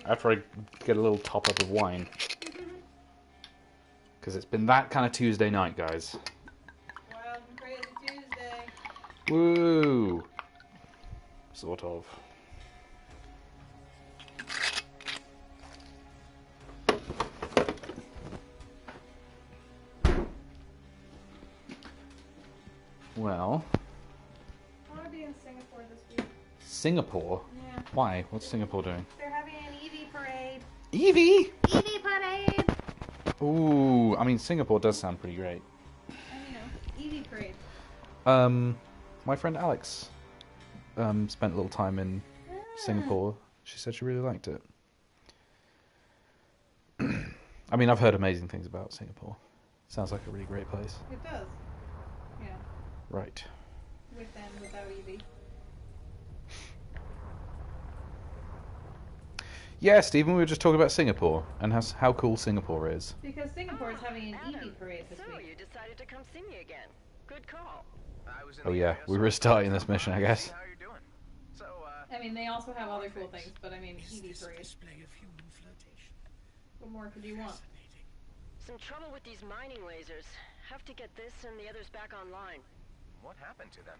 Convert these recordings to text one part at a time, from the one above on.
After I get a little top up of wine. Because it's been that kind of Tuesday night, guys. Wild and crazy Tuesday. Woo! Sort of. Well. I want to be in Singapore this week. Singapore? Yeah. Why? What's Singapore doing? They're having an Eevee parade. Eevee? Eevee parade! Ooh, I mean, Singapore does sound pretty great. And Eevee parade. My friend Alex spent a little time in Singapore. She said she really liked it. I mean, I've heard amazing things about Singapore. Sounds like a really great place. It does. Yeah. Right. With and without Eevee. Yeah, Stephen, we were just talking about Singapore and how cool Singapore is. Because Singapore is having an Eevee parade this So week. you decided to come see me again. Good call. Oh yeah, we were starting this mission, I guess. How you doing? So, I mean, they also have other cool things, but I mean, Eevee parade. Display of human flirtation. What more could you want? Fascinating. Some trouble with these mining lasers. Have to get this and the others back online. what happened to them?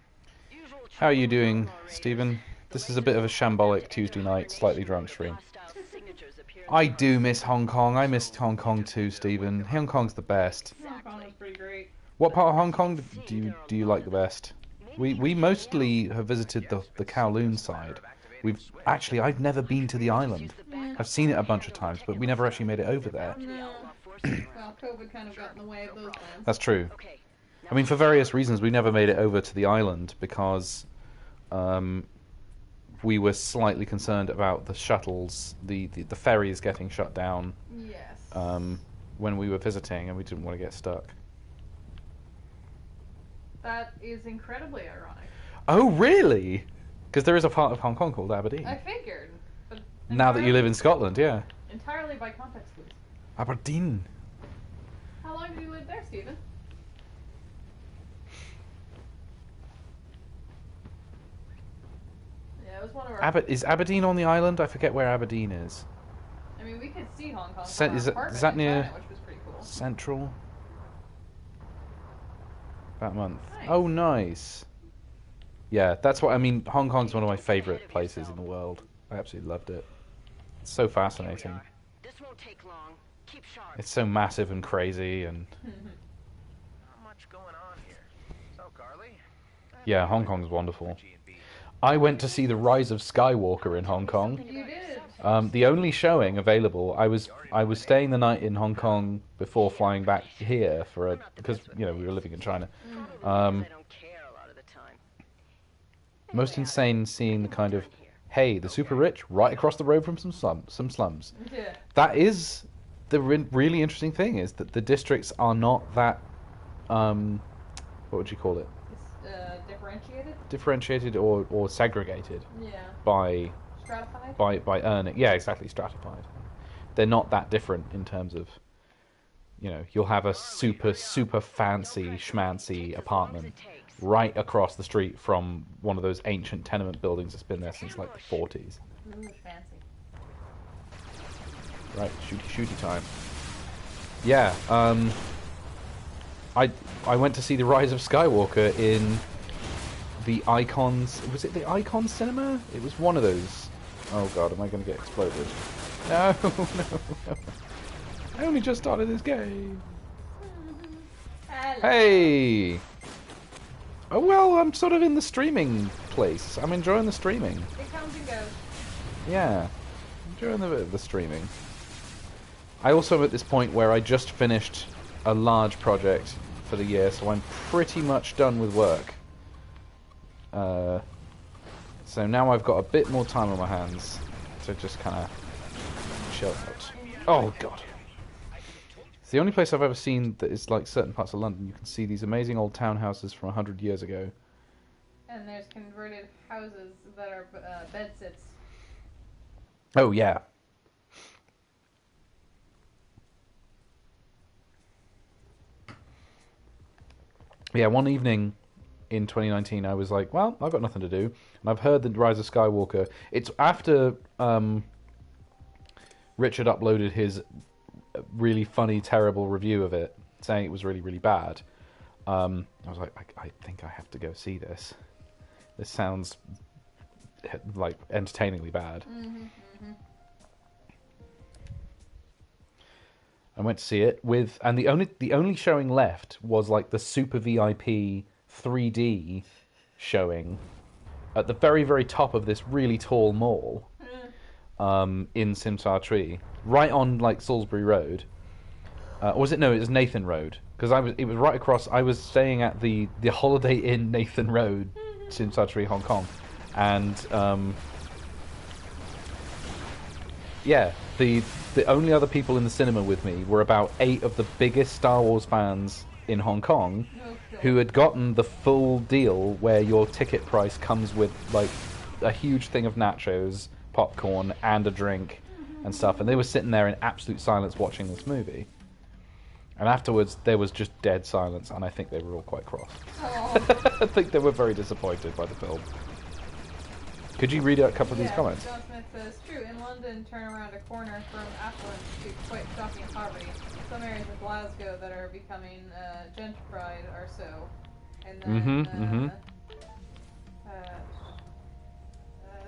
Usual How are you trouble with doing, lawnmower raiders. Stephen? The This is a bit of a lasers shambolic don't Tuesday enter night, slightly hibernation drunk when stream. hostile signatures appear in I the do forest. miss Hong Kong. I missed Hong Kong too, Stephen. Hong Kong's the best. Hong Kong was pretty great. What part of Hong Kong do you like the best? We mostly have visited the Kowloon side. I've never been to the island. I've seen it a bunch of times, but we never actually made it over there. No. Well, COVID kind of got in the way of those plans. That's true. Okay. I mean, for various reasons, we never made it over to the island because we were slightly concerned about the shuttles, the ferries getting shut down Yes. when we were visiting, and we didn't want to get stuck. That is incredibly ironic. Oh, really? Because there is a part of Hong Kong called Aberdeen. I figured. But Now that you live in Scotland, yeah. Entirely by context clues. Aberdeen. How long did you live there, Stephen? Yeah, it was one of our... Is Aberdeen on the island? I forget where Aberdeen is. I mean, we could see Hong Kong Is from our that apartment in near- China, which was pretty cool. Central. That month. Nice. Oh, nice. Yeah, that's what I mean. Hong Kong's one of my favorite places in the world. I absolutely loved it. It's so fascinating. This won't take long. Keep sharp. It's so massive and crazy, and Not much going on here. So, Carly? yeah, Hong Kong's wonderful. I went to see The Rise of Skywalker in Hong Kong. You did. The only showing available. I was staying the night in Hong Kong before flying back here because we were living in China. I don't care a lot of the time. Most insane seeing the kind of, hey, the super rich right across the road from some slums. Yeah. That is the really interesting thing, is that the districts are not that what would you call it? It's differentiated? Differentiated or segregated Yeah. by Stratified? by earning. Yeah, exactly, stratified. They're not that different in terms of, you'll have a super fancy schmancy apartment right across the street from one of those ancient tenement buildings that's been there since like the 40s. Ooh, fancy. Right, shooty time. Yeah, I went to see The Rise of Skywalker in the Icons... Was it the Icon Cinema? It was one of those. Oh god, am I going to get exploded? No, no. I only just started this game. Hello. Hey! Oh well, I'm sort of in the streaming place. I'm enjoying the streaming. It comes and goes. Yeah, enjoying the bit of the streaming. I also am at this point where I just finished a large project for the year, so I'm pretty much done with work. So now I've got a bit more time on my hands to just kind of chill out. Oh god. It's the only place I've ever seen that is like certain parts of London. You can see these amazing old townhouses from 100 years ago. And there's converted houses that are bed sits. Oh yeah. Yeah, one evening in 2019 I was like, well, I've got nothing to do. And I've heard The Rise of Skywalker. It's after Richard uploaded his really funny, terrible review of it, saying it was really, really bad. I was like, I think I have to go see this. This sounds like entertainingly bad. I went to see it with, and the only showing left was like the super VIP 3D showing at the very, very top of this really tall mall in Simsar Tree, right on like Salisbury Road. Or was it? No, it was Nathan Road, because it was right across. I was staying at the Holiday Inn Nathan Road, Simsar Tree, Hong Kong, and yeah, the only other people in the cinema with me were about 8 of the biggest Star Wars fans in Hong Kong, who had gotten the full deal where your ticket price comes with like a huge thing of nachos, popcorn, and a drink and stuff, and they were sitting there in absolute silence watching this movie. And afterwards, there was just dead silence, and I think they were all quite cross. I think they were very disappointed by the film. Could you read out a couple of these comments? John Smith says, true, in London, turn around a corner from affluence to quite shocking poverty. Some areas of Glasgow that are becoming gentrified are so. And then,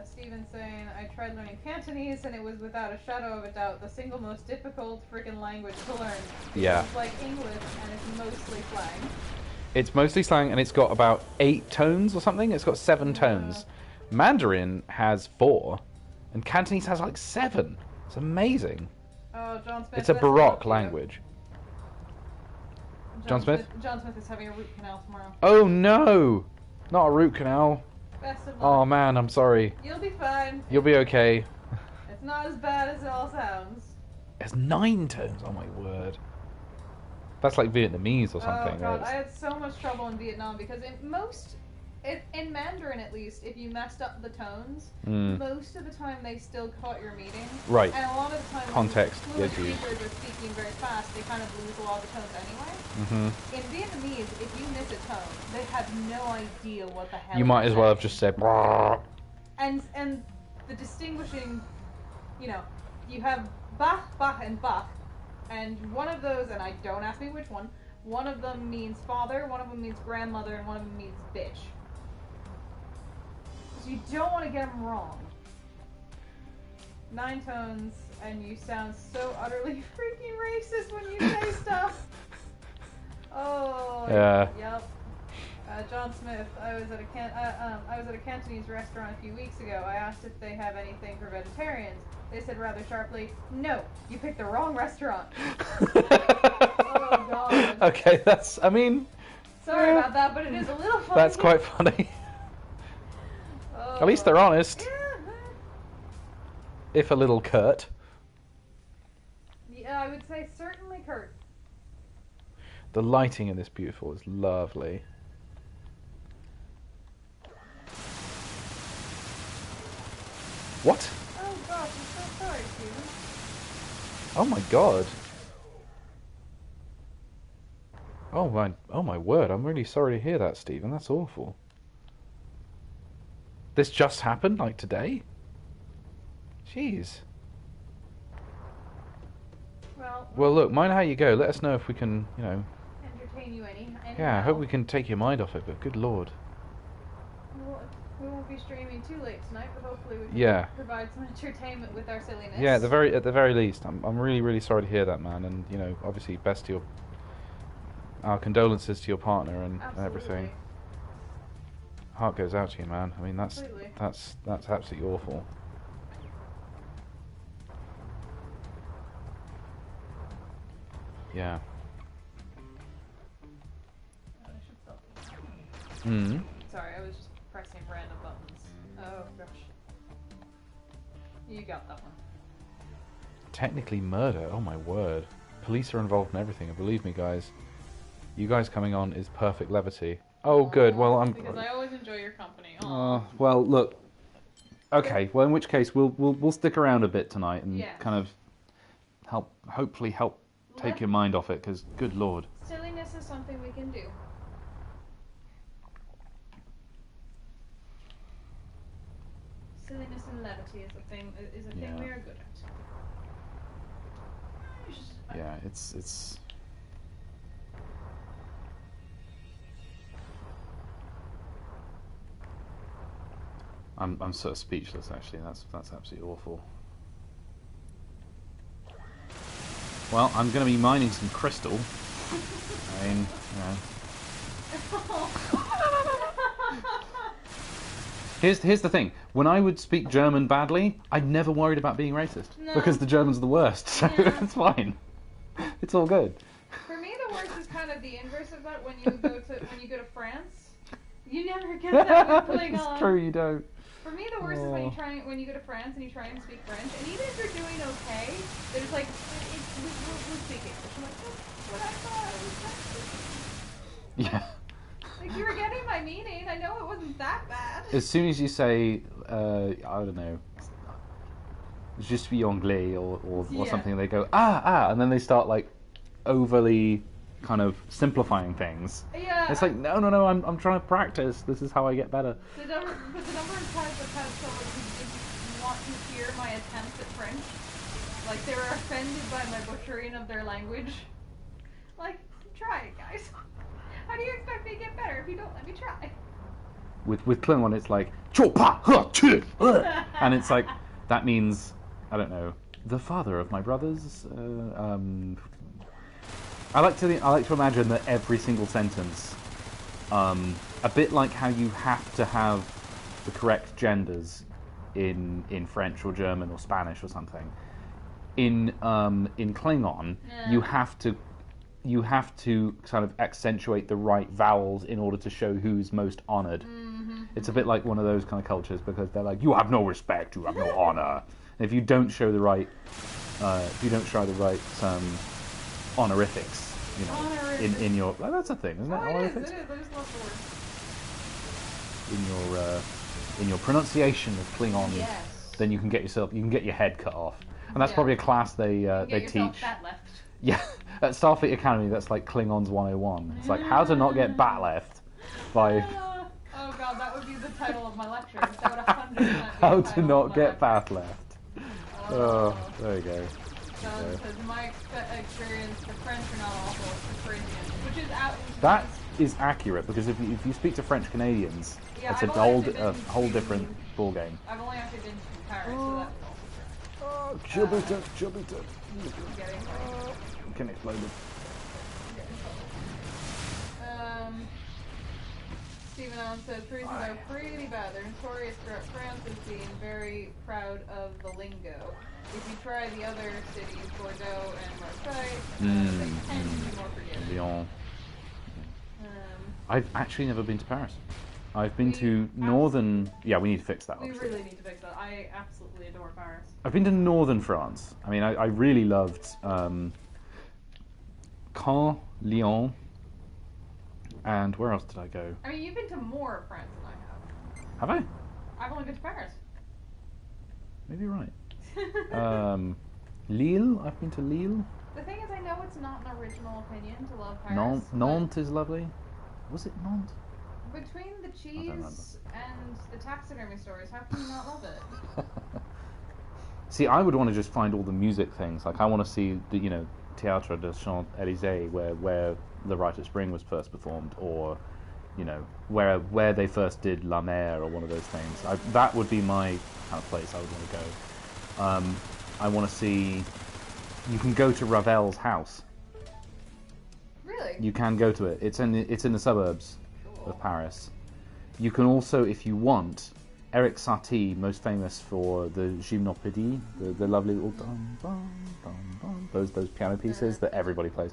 Steven saying, I tried learning Cantonese, and it was without a shadow of a doubt the single most difficult freaking language to learn. Yeah. It's like English, and it's mostly slang. It's mostly slang, and it's got about 8 tones or something. It's got 7 tones. Mandarin has 4, and Cantonese has like 7. It's amazing. Oh, John Smith. It's a Baroque language. John Smith? John Smith is having a root canal tomorrow. Oh no! Not a root canal. Best of luck. Oh man, I'm sorry. You'll be fine. You'll be okay. It's not as bad as it all sounds. It's 9 tones, oh my word. That's like Vietnamese or something. Oh god, right? I had so much trouble in Vietnam because in Mandarin at least, if you messed up the tones, most of the time they still caught your meaning. Right. And a lot of the time Context, when fluent yes, speakers are speaking very fast, they kind of lose a lot of the tones anyway. In Vietnamese, if you miss a tone, they have no idea what the hell You might you're as well have saying. just said "Brrr." And the distinguishing, you have bah, bah, and bah, and one of those, and don't ask me which one of them means father, one of them means grandmother, and one of them means bitch. So you don't want to get them wrong. 9 tones, and you sound so utterly freaking racist when you say stuff. Oh, Yeah. Yep. John Smith. I was at a Cantonese restaurant a few weeks ago. I asked if they have anything for vegetarians. They said rather sharply, "No, you picked the wrong restaurant." Oh god. Okay, Sorry about that, but it is a little funny. that's quite funny. Oh. At least they're honest. Yeah. If a little curt. Yeah, I would say certainly Kurt. The lighting in this beautiful is lovely. What? Oh gosh, I'm so sorry, Steven. Oh my god. Oh my word, I'm really sorry to hear that, Stephen. That's awful. This just happened, like today? Jeez. Well, look, mind how you go. Let us know if we can, Entertain you any. Yeah, I hope we can take your mind off it, but good lord. We won't be streaming too late tonight, but hopefully we can provide some entertainment with our silliness. Yeah, at the very least, I'm really, really sorry to hear that, man, and obviously best to our condolences to your partner and everything. Heart goes out to you, man. I mean, that's absolutely awful. Yeah. Sorry, I was just pressing random buttons. Oh gosh. You got that one. Technically murder. Oh my word. Police are involved in everything, and believe me, guys, you guys coming on is perfect levity. Oh, good. Well, because I always enjoy your company. Well, look. Okay. Well, in which case, we'll stick around a bit tonight and kind of hopefully help take your mind off it. Because, good lord. Silliness is something we can do. Silliness and levity is a thing we are good at. Yeah, it's. I'm sort of speechless actually. That's absolutely awful. Well, I'm going to be mining some crystal. I mean, you know. Here's the thing. When I would speak German badly, I never worried about being racist because the Germans are the worst. So it's fine. It's all good. For me, the worst is kind of the inverse of that. When you go to France, you never get that with Klingon. It's true, you don't. For me, the worst is when you go to France and you try and speak French, and even if you're doing okay, they're just like, we'll speak English. I'm like, that's what I thought. It was Yeah. like, you were getting my meaning. I know it wasn't that bad. As soon as you say, I don't know, je suis anglais or something, they go, and then they start like overly kind of simplifying things. Yeah. It's like, no, I'm trying to practice. This is how I get better. But the number of times I've had someone who didn't want to hear my attempt at French, like they were offended by my butchering of their language. Like, try it, guys. How do you expect me to get better if you don't let me try? With Klingon, it's like, chopa, huh, chu, and it's like, that means, I don't know, the father of my brothers. I like to imagine that every single sentence, a bit like how you have to have the correct genders in French or German or Spanish or something. In Klingon, you have to kind of accentuate the right vowels in order to show who's most honored. Mm-hmm. It's a bit like one of those kind of cultures because they're like, you have no respect, you have no honor. And if you don't show the right, honorifics, you know, in your that's a thing, isn't it? Honorifics? It is. I just love the word. In your pronunciation of Klingon, Yes. then you can get your head cut off, and that's probably a class they teach. Fat left. Yeah, at Starfleet Academy, that's like Klingons 101. It's like how to not get bat left by Oh god, that would be the title of my lecture. That would 100% be how the to title not of my get lecture. bat left. Oh, there you go. John says, in my experience, the French are not awful, it's the Caribbean, which is out. That is accurate because if you speak to French Canadians, it's a whole different ball game. I've only actually been to Paris, so that's also Jupiter. getting Can explode. Stephen Allen says, Parisians are pretty bad. They're notorious throughout France as being very proud of the lingo. If you try the other cities, Bordeaux and Marseille, they tend to be more forgiving. Lyon. I've actually never been to Paris. I've been to northern. Yeah, we need to fix that. We Obviously. really need to fix that. I absolutely adore Paris. I've been to northern France. I mean, I really loved Caen, Lyon, and where else did I go? I mean, you've been to more of France than I have. Have I? I've only been to Paris. Maybe you're right. Lille. I've been to Lille. The thing is, I know it's not an original opinion to love Paris. Nantes is lovely. Was it Nantes? Between the cheese and the taxidermy stores, how can you not love it? See, I would want to just find all the music things. Like, I want to see the, Théâtre de Champs-Élysées, where The Rite of Spring was first performed, or, where they first did La Mer, or one of those things. That would be my kind of place I would want to go. I want to see. You can go to Ravel's house. Really? You can go to it. It's in the suburbs of Paris. You can also, if you want, Eric Satie, most famous for the Gymnopédie, the lovely little dum, dum, dum, dum, those piano pieces that everybody plays.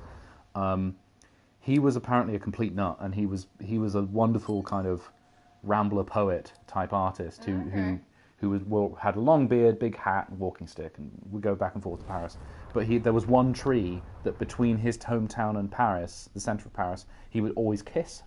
He was apparently a complete nut, and he was a wonderful kind of rambler poet type artist who had a long beard, big hat, and walking stick, and would go back and forth to Paris. But there was one tree that between his hometown and Paris, the centre of Paris, he would always kiss.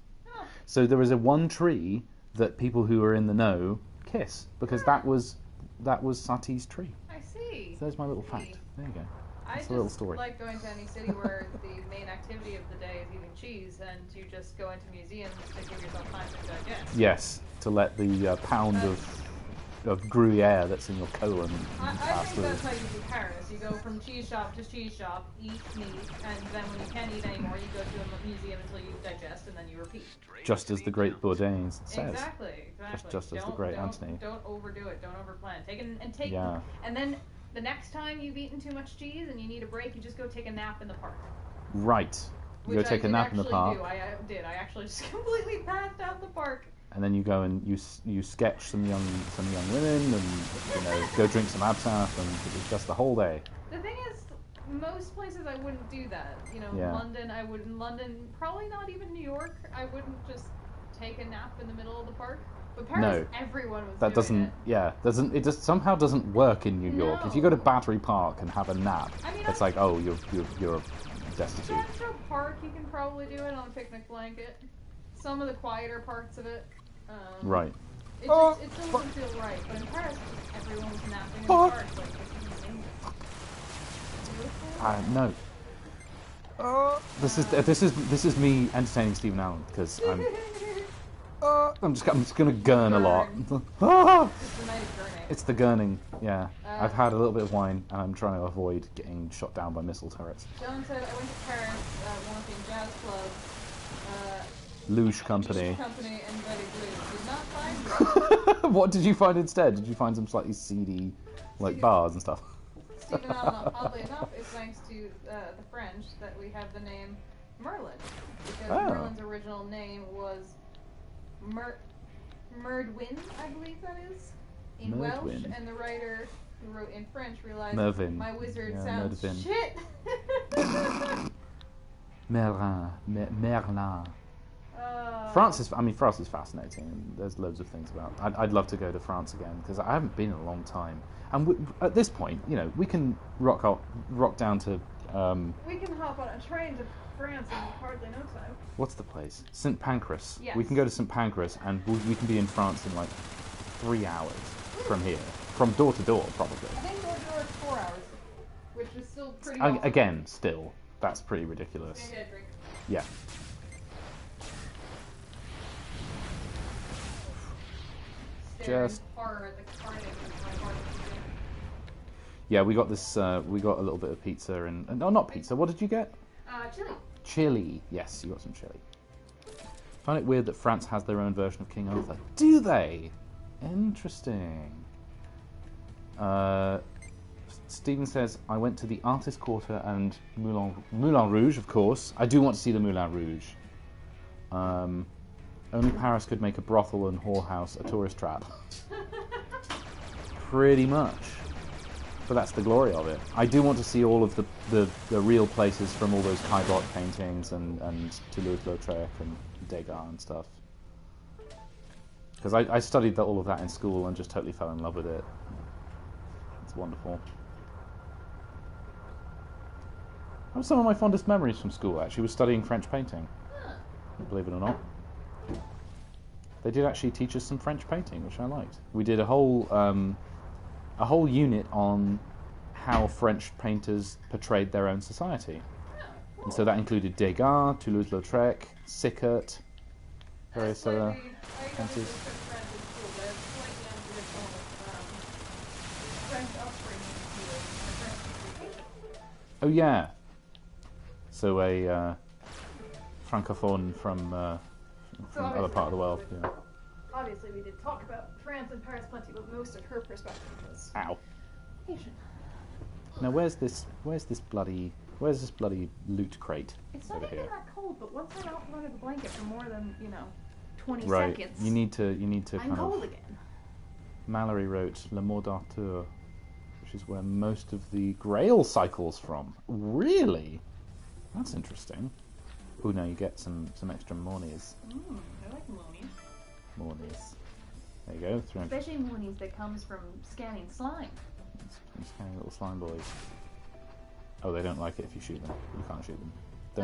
So there is one tree that people who are in the know kiss, because that was Satie's tree. I see. So there's my little fact. There you go. I That's a little story. like going to any city where the main activity of the day is eating cheese, and you just go into museums to give yourself time to digest. Yes, to let the pound of of Gruyere that's in your colon. I pass think through. that's how you do Paris. You go from cheese shop to cheese shop, eat meat, and then when you can't eat anymore, you go to a museum until you digest, and then you repeat. Just as the great Bourdain says. Exactly. Just as the great Anthony. Don't overdo it. Don't overplan. Take Yeah. and then the next time you've eaten too much cheese and you need a break, you just go take a nap in the park. Right. You go Which take I a nap in the actually park. do. I did. I actually just completely passed out in the park. And then you go and you sketch some young women, and go drink some absinthe, and it's just the whole day. The thing is, most places I wouldn't do that. Yeah. London, I wouldn't. London, probably not even New York. I wouldn't just take a nap in the middle of the park. But Paris, everyone was that doing doesn't. It just somehow doesn't work in New York. If you go to Battery Park and have a nap, it's like, oh, you're destitute. Central Park, you can probably do it on a picnic blanket. Some of the quieter parts of it. Right. It still doesn't feel right. But in Paris, everyone was napping in the park. Like, this is amazing. No. This is me entertaining Stephen Allen because I'm just gonna gurn a lot. It's the night of gurning. It's the gurning. Yeah. I've had a little bit of wine and I'm trying to avoid getting shot down by missile turrets. John said, I went to Paris, working jazz clubs, Luge Company. and Betty Blue. Did not find them. What did you find instead? Did you find some slightly seedy, bars and stuff? Stephen Allen, oddly enough, is thanks to the French that we have the name Merlin. Because Merlin's original name was Merdwin, I believe that is, in Merdwin. Welsh, and the writer who wrote in French realized Mervyn. my wizard Yeah, sounds Merdvin. shit. Merlin. France is fascinating. There's loads of things about. I'd love to go to France again because I haven't been in a long time. And at this point, we can rock down to. We can hop on a train to France in hardly no time. What's the place? St. Pancras. Yes. We can go to St. Pancras and we can be in France in like 3 hours from here, from door to door, probably. I think door to door is 4 hours, which is still pretty. Again, still, that's pretty ridiculous. Maybe a drink. Yeah. Just horror at the carnage of my heart. yeah, we got this. We got a little bit of pizza and no, not pizza. What did you get? Chili. Chili. Yes, you got some chili. Find it weird that France has their own version of King Arthur. Do they? Interesting. Stephen says, I went to the Artist Quarter and Moulin Rouge, of course. I do want to see the Moulin Rouge. Only Paris could make a brothel and whorehouse a tourist trap. Pretty much. But that's the glory of it. I do want to see all of the real places from all those Caillebotte paintings and Toulouse-Lautrec and Degas and stuff. Because I studied all of that in school and just totally fell in love with it. It's wonderful. That was some of my fondest memories from school, actually, was studying French painting. Believe it or not. They did actually teach us some French painting, which I liked. We did a whole unit on how French painters portrayed their own society. And so that included Degas, Toulouse-Lautrec, Sickert, various other painters. Oh yeah. So a francophone from other part of the world. Yeah. Obviously, we did talk about France and Paris plenty, but most of her perspective was Ow. Asian. Now where's this bloody loot crate It's not over even here? that cold, but once I'm out from under the blanket for more than 20 Right. seconds, You need to I'm kind cold of. again. Mallory wrote Le Mot d'Arthur, which is where most of the Grail cycles from. Really? That's interesting. Oh, now you get some extra monies. I like Moonies. Monies. There you go. Throw in Especially Moonies that comes from scanning slime. some tiny little slime boys. Oh, they don't like it if you shoot them. You can't shoot them.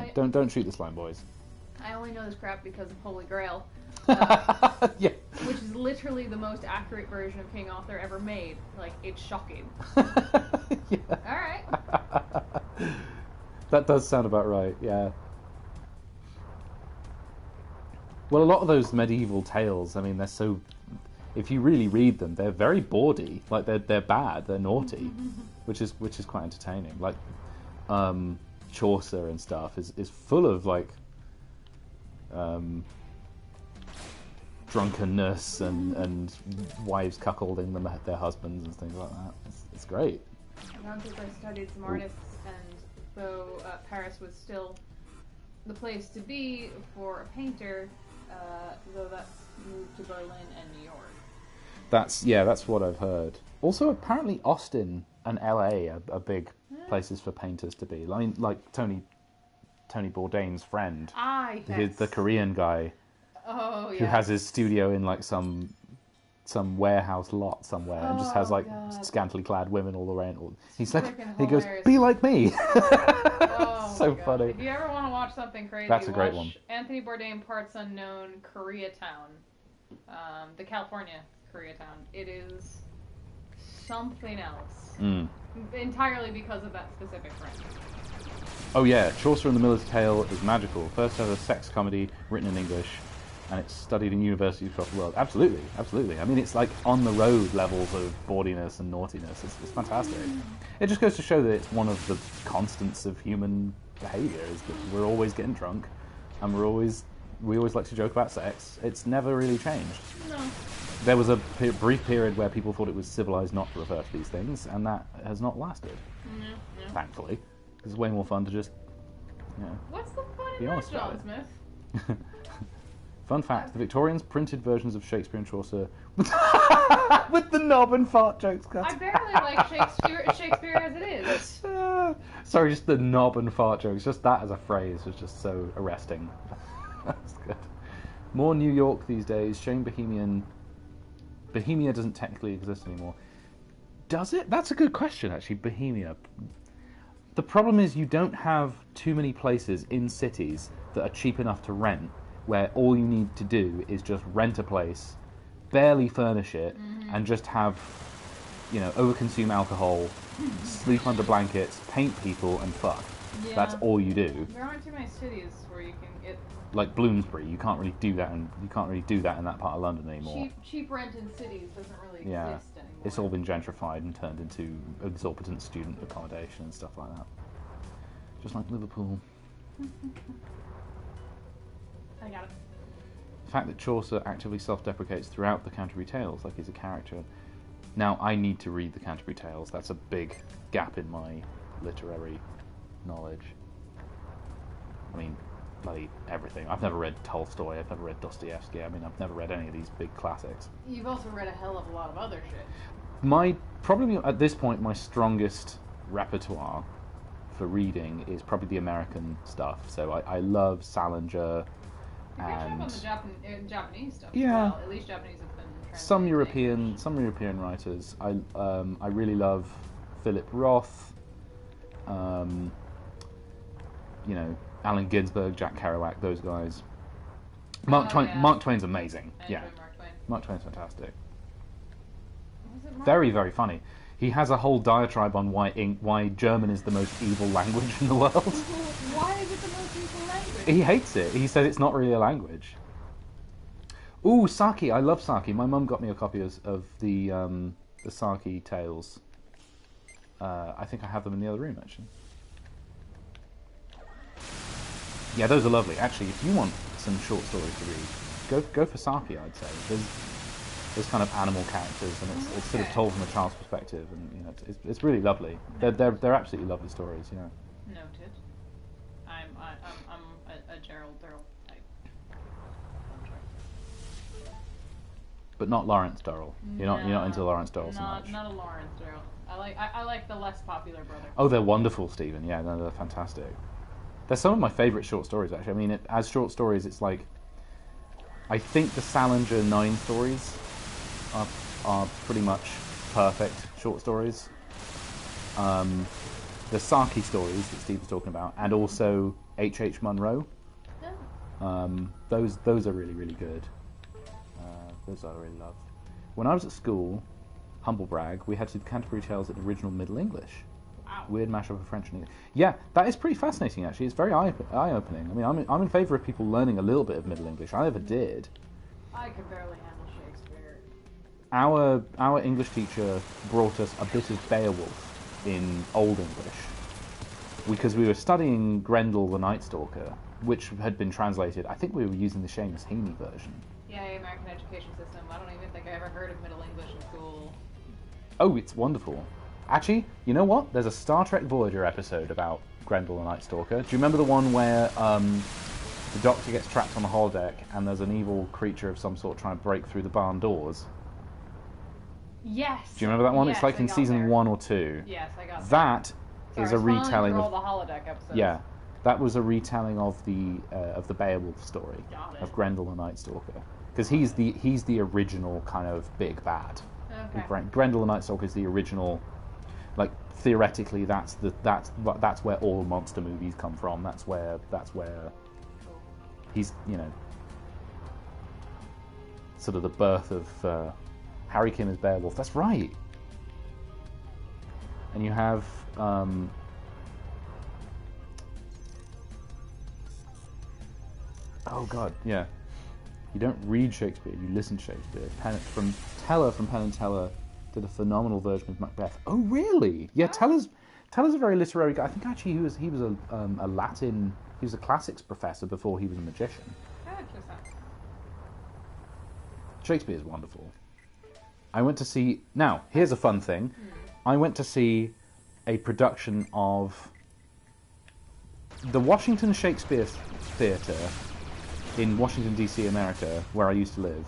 I- Don't shoot the slime boys. I only know this crap because of Holy Grail, Yeah. which is literally the most accurate version of King Arthur ever made. Like, it's shocking. Yeah. Alright. That does sound about right, yeah. Well, a lot of those medieval tales, I mean, they're so... if you really read them, they're very bawdy. Like they're bad, they're naughty, which is quite entertaining. Like Chaucer and stuff is full of like drunkenness and wives cuckolding their husbands and things like that. It's great. Around I studied some artists, and though Paris was still the place to be for a painter, though that's moved to Berlin and New York. That's what I've heard. Also, apparently Austin and LA are big places for painters to be. I mean, like Tony Bourdain's friend, the Korean guy, who has his studio in like some warehouse lot somewhere and just has like scantily clad women all around. He's like, he goes, "Be like me." So funny. If you ever want to watch something crazy, that's a great one. Anthony Bourdain, Parts Unknown, Koreatown, the California Koreatown. It is something else. Entirely because of that specific friend. Oh yeah, Chaucer and the Miller's Tale is magical. First ever sex comedy written in English, and it's studied in universities across the world. Absolutely, absolutely. I mean, it's like on the road levels of bawdiness and naughtiness. It's fantastic. It just goes to show that it's one of the constants of human behaviour is that we're always getting drunk, and we always like to joke about sex. It's never really changed. No. There was a brief period where people thought it was civilized not to refer to these things, and that has not lasted. Thankfully, it's way more fun to just, What's the fun be in honest that, about John it. Smith? Fun fact: the Victorians printed versions of Shakespeare and Chaucer with the knob and fart jokes cut. I barely like Shakespeare as it is. Sorry, just the knob and fart jokes. Just that as a phrase was just so arresting. That's good. More New York these days. Shane Bohemia doesn't technically exist anymore. Does it? That's a good question, actually. Bohemia. The problem is you don't have too many places in cities that are cheap enough to rent, where all you need to do is just rent a place, barely furnish it, and just have, overconsume alcohol, sleep under blankets, paint people, and fuck. Yeah. That's all you do. There aren't too many cities where you can get Like Bloomsbury, you can't really do that, and you can't really do that in that part of London anymore. cheap rent in cities doesn't really exist anymore. It's all been gentrified and turned into exorbitant student accommodation and stuff like that. Just like Liverpool. I got it. The fact that Chaucer actively self-deprecates throughout the Canterbury Tales, like he's a character. Now, I need to read the Canterbury Tales. That's a big gap in my literary knowledge. I mean, bloody everything. I've never read Tolstoy, I've never read Dostoevsky, I've never read any of these big classics. You've also read a hell of a lot of other shit. Probably at this point, my strongest repertoire for reading is probably the American stuff. So I love Salinger and on the Japanese stuff. Yeah. Well, at least Japanese have been some translated European writers. I really love Philip Roth. Allen Ginsberg, Jack Kerouac, those guys. Mark Twain's amazing. Mark Twain's fantastic. Very, very funny. He has a whole diatribe on why German is the most evil language in the world. Why is it the most evil language? He hates it. He said it's not really a language. Ooh, Saki. I love Saki. My mum got me a copy of the Saki tales. I think I have them in the other room, actually. Yeah, those are lovely. Actually, if you want some short stories to read, go for Saki, I'd say. There's kind of animal characters, and it's sort of told from a child's perspective, and it's really lovely. They're absolutely lovely stories. Noted. I'm a Gerald Durrell type. But not Lawrence Durrell. You're not into Lawrence Durrell so much. Not a Lawrence Durrell. I like the less popular brother. Oh, they're wonderful, Stephen. Yeah, no, they're fantastic. They're some of my favourite short stories, actually. I mean, as short stories, it's like... I think the Salinger 9 stories are pretty much perfect short stories. The Saki stories that Steve was talking about, and also H.H. Munro. Those are really, really good. Those I really love. When I was at school, humble brag, we had to do Canterbury Tales in original Middle English. Wow. Weird mashup of French and English. Yeah, that is pretty fascinating, actually. It's very eye-opening. I mean, I'm in favour of people learning a little bit of Middle English. I never did. I could barely handle Shakespeare. our English teacher brought us a bit of Beowulf in Old English because we were studying Grendel the Night Stalker, which had been translated. I think we were using the Seamus Heaney version. Yeah, American education system. I don't even think I ever heard of Middle English in school. Oh, it's wonderful. Actually, you know what? There's a Star Trek Voyager episode about Grendel the Night Stalker. Do you remember the one where the Doctor gets trapped on the holodeck and there's an evil creature of some sort trying to break through the barn doors? Yes. Do you remember that one? Yes, It's like I in got season there. 1 or 2. Yes, I got That there. is a retelling all of the holodeck episodes. yeah, that was a retelling of the Beowulf story Got it. of Grendel the Night Stalker because he's the original kind of big bad. Okay. Grendel the Night Stalker is the original. Like theoretically, that's where all monster movies come from. That's where he's sort of the birth of Harry Kim as Beowulf. That's right. And you have oh god, yeah. You don't read Shakespeare, you listen to Shakespeare. From Penn and Teller did a phenomenal version of Macbeth. Oh really? Yeah, Teller's a very literary guy. I think actually he was a Latin. He was a classics professor before he was a magician. Shakespeare is wonderful. I went to see. Now here's a fun thing. I went to see a production of the Washington Shakespeare Theatre in Washington D.C., America, where I used to live.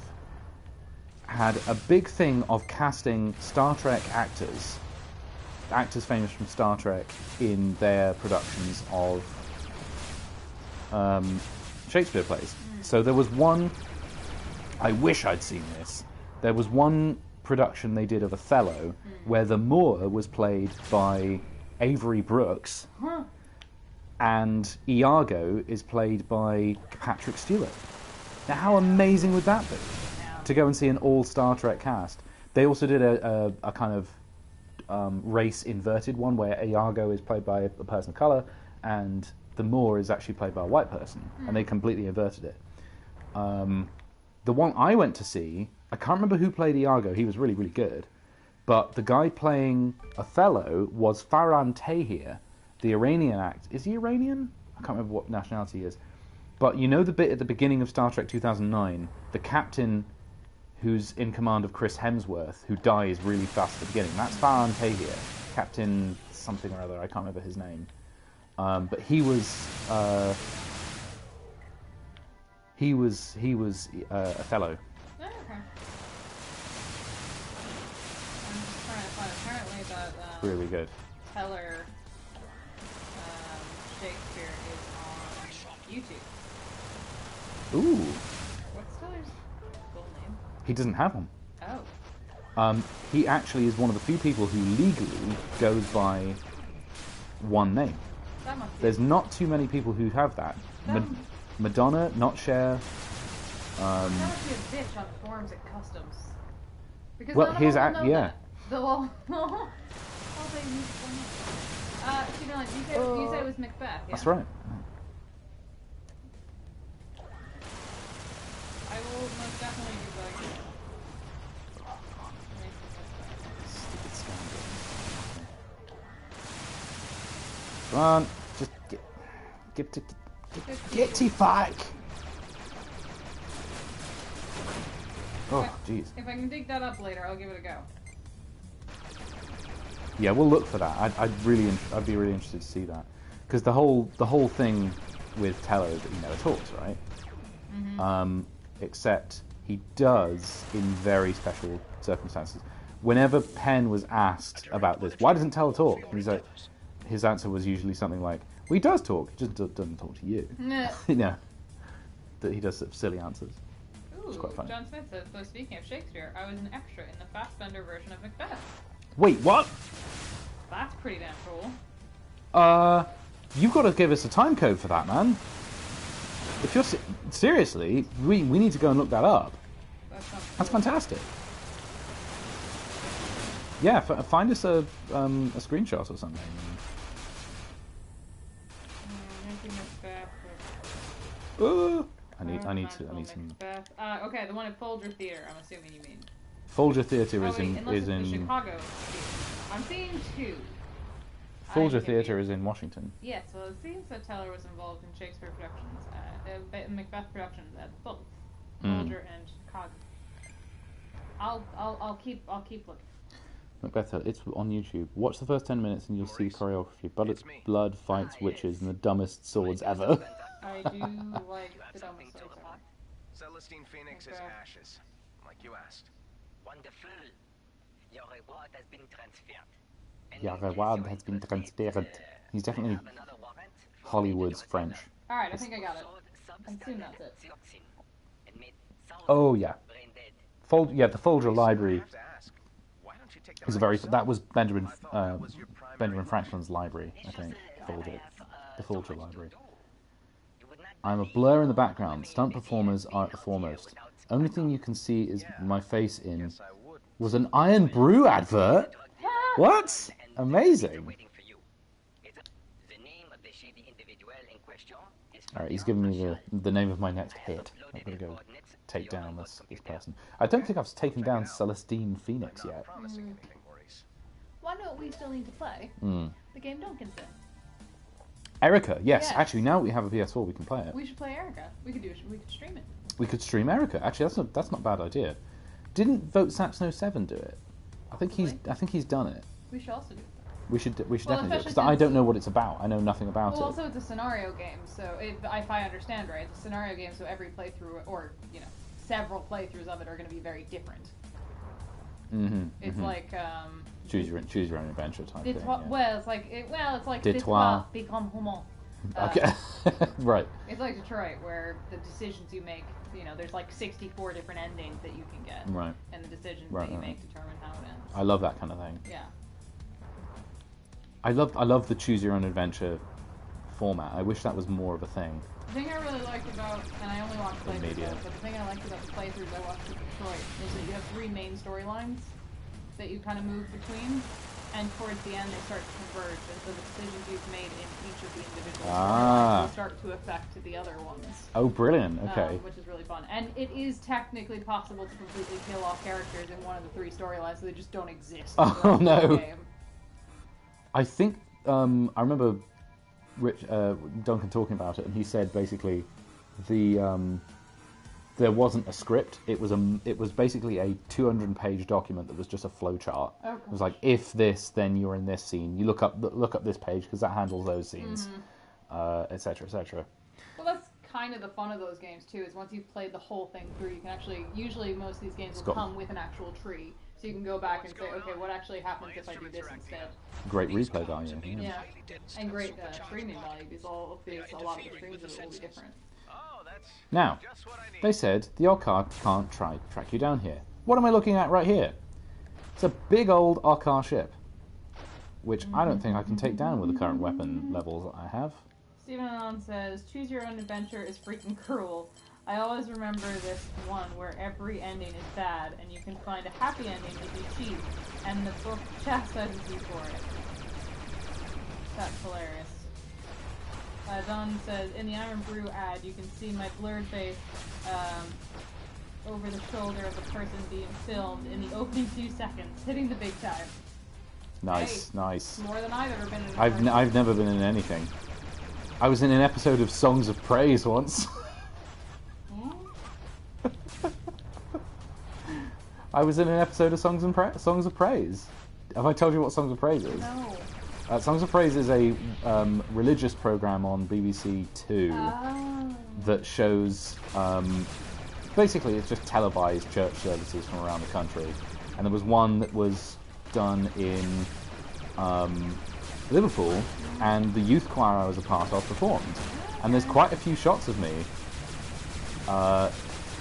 Had a big thing of casting Star Trek actors famous from Star Trek, in their productions of Shakespeare plays. So there was one, I wish I'd seen this, there was one production they did of Othello where the Moor was played by Avery Brooks and Iago is played by Patrick Stewart. Now how amazing would that be? To go and see an all Star Trek cast. They also did a kind of race inverted one where Iago is played by a person of colour and the Moor is actually played by a white person, and they completely inverted it. The one I went to see, I can't remember who played Iago, he was really, really good, but the guy playing Othello was Farhan Tahir, the Iranian actor. Is he Iranian? I can't remember what nationality he is. But you know the bit at the beginning of Star Trek 2009, the captain who's in command of Chris Hemsworth, who dies really fast at the beginning. That's Farhan Tahir, Captain something or other. I can't remember his name, but he was Othello. Oh, okay. I'm just trying to find. Apparently, that Really good. Teller Shakespeare is on YouTube. Ooh, What's Teller's full name? he doesn't have one. Oh. He actually is one of the few people who legally goes by one name. That must be. There's not too many people who have that. That- Madonna, not Cher. That must be a bitch on forms at customs. Because Well, none of his them will know yeah. that. Well, they use one name. You said it was Macbeth. Yeah? That's right. I will most definitely be like. Stupid scandal. Come on, just get to fuck. Oh, jeez. If I can dig that up later, I'll give it a go. Yeah, we'll look for that. I'd be really interested to see that, because the whole thing with Teller is that he never talks, right? Mm-hmm. Except he does in very special circumstances. Whenever Penn was asked about this, why doesn't Teller talk? And he's like, his answer was usually something like, "Well, he does talk. He just doesn't talk to you." You know, that he does sort of silly answers. Ooh, quite funny. John Smith says, so speaking of Shakespeare, I was an extra in the Fassbender version of Macbeth. Wait, what? That's pretty damn cool. You've got to give us a time code for that, man. If you're seriously, we need to go and look that up. That's fantastic. Yeah, find us a screenshot or something. I need some. Okay, the one at Folger Theater, I'm assuming you mean. Folger Theatre Oh, is wait, in unless is it's the in Chicago theater. I'm seeing two. Folger I'm Theatre confused. is in Washington. Yes, well, it seems that Teller was involved in Shakespeare productions, Macbeth productions at both Folger and Chicago. I'll keep looking. Macbeth, it's on YouTube. Watch the first 10 minutes and you'll see choreography. It's me. Blood fights witches and the dumbest swords ever. I do like You have the something dumbest to like report? Celestine Phoenix is Okay. ashes, like you asked. Wonderful. Your reward has been transferred. Your reward has been transferred. He's definitely Hollywood's French. Alright, I think I got it. I assume that's it. Oh yeah, the Folger Library I have to ask, why don't you take them is a out very. yourself? That was I thought that was your primary Benjamin mission. Franklin's library, I think. Folger, the Folger Library. You would not I'm a blur in the background. Stunt performers are foremost. Only thing you can see is my face in Yes, I would. was an Iron Brew advert. What? Amazing. waiting for you. The name of the shady individual in question is All right, he's giving me the name of my next hit. I'm gonna go take down this person. I don't think I've taken down Celestine Phoenix Not yet. promising anything, Maurice. Why don't we still need to play? Hmm. The game Duncanson. Erica, yes. Yes. Actually, now we have a PS4, we can play it. We should play Erica. We could stream it. We could stream Erica. Actually, that's not a bad idea. Didn't Vote Sapsno 7 do it? I think he's done it. We should also do it. We should Well, definitely do it because especially I don't since- know what it's about. I know nothing about Well, it. also it's a scenario game, so if I understand right, it's a scenario game, so every playthrough, or several playthroughs of it are going to be very different. Mm-hmm. It's like choose your own adventure type thing. Yeah. well, it's like Detroit. become human. Okay, right. It's like Detroit, where the decisions you make, there's like 64 different endings that you can get, Right. and the decisions Right, that you right. make determine how it ends. I love that kind of thing. Yeah. I love the choose your own adventure format. I wish that was more of a thing. The thing I really liked about, and I only watched playthroughs, media. but the thing I liked about the playthroughs I watched with Detroit is that you have 3 main storylines that you kind of move between, and towards the end they start to converge, and so the decisions you've made in each of the individual storylines will start to affect the other ones. Oh, brilliant. Okay. Which is really fun. And it is technically possible to completely kill off characters in one of the 3 storylines, so they just don't exist in the Oh, rest of the no. game. I think I remember Duncan talking about it, and he said basically there wasn't a script. It was basically a 200-page document that was just a flowchart. Oh, It was like, if this, then you're in this scene. You look up this page because that handles those scenes, etc., etc. Well, that's kind of the fun of those games too. Is once you've played the whole thing through, you can actually. Usually, most of these games will come with an actual tree, so you can go back and say, okay, what actually happens if I do this instead? Great replay value. Yeah. Yeah, and great streaming value because a lot of the streams will be different. Oh, that's Now, just what I need. they said the Arkar can't track you down here. What am I looking at right here? It's a big old Arkar ship, which I don't think I can take down with the current weapon levels that I have. Stephen Anon says, choose your own adventure is freaking cruel. I always remember this one where every ending is bad, and you can find a happy ending if you cheat, and the book chastises you for it. That's hilarious. Don says, in the Iron Brew ad, you can see my blurred face over the shoulder of the person being filmed in the opening few seconds, hitting the big time. Nice, Hey, nice. More than I've ever been in a I've never been in anything. I was in an episode of Songs of Praise once. I was in an episode of Songs of Praise. Have I told you what Songs of Praise is? No. Songs of Praise is a religious program on BBC Two that shows. Basically, it's just televised church services from around the country, and there was one that was done in Liverpool, and the youth choir I was a part of performed. And there's quite a few shots of me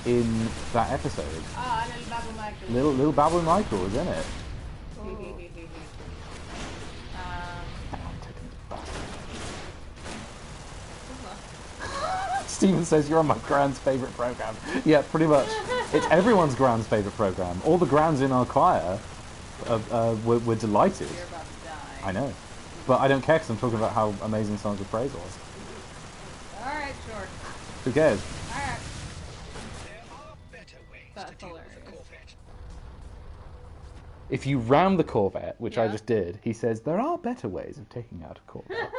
in that episode. Little Babu Michael. Little Babu Michael was in it. Steven says you're on my Grand's favourite program. Yeah, pretty much. It's everyone's Grand's favourite program. All the Grands in our choir were delighted. You're about to die. I know. But I don't care because I'm talking about how amazing Songs of Praise was. Alright, sure. Who cares? Alright. There are better ways That's to deal with hilarious. a Corvette. If you ram the Corvette, which I Yeah. just did, he says there are better ways of taking out a Corvette.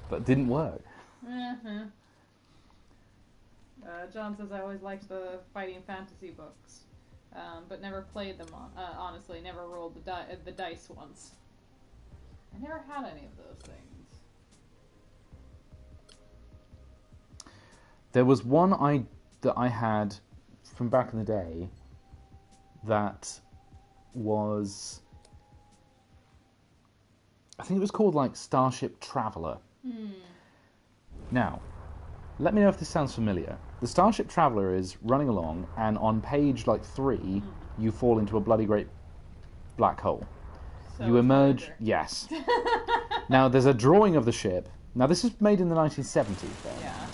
But it didn't work. Mm-hmm. John says I always liked the fighting fantasy books, but never played them. Honestly, never rolled the dice once. I never had any of those things. There was one that I had from back in the day that was, I think it was called like Starship Traveller. Now, let me know if this sounds familiar. The Starship Traveller is running along, and on page like 3, you fall into a bloody great black hole. So You emerge, Voyager. yes. Now, there's a drawing of the ship. Now, this is made in the 1970s, then. Yeah.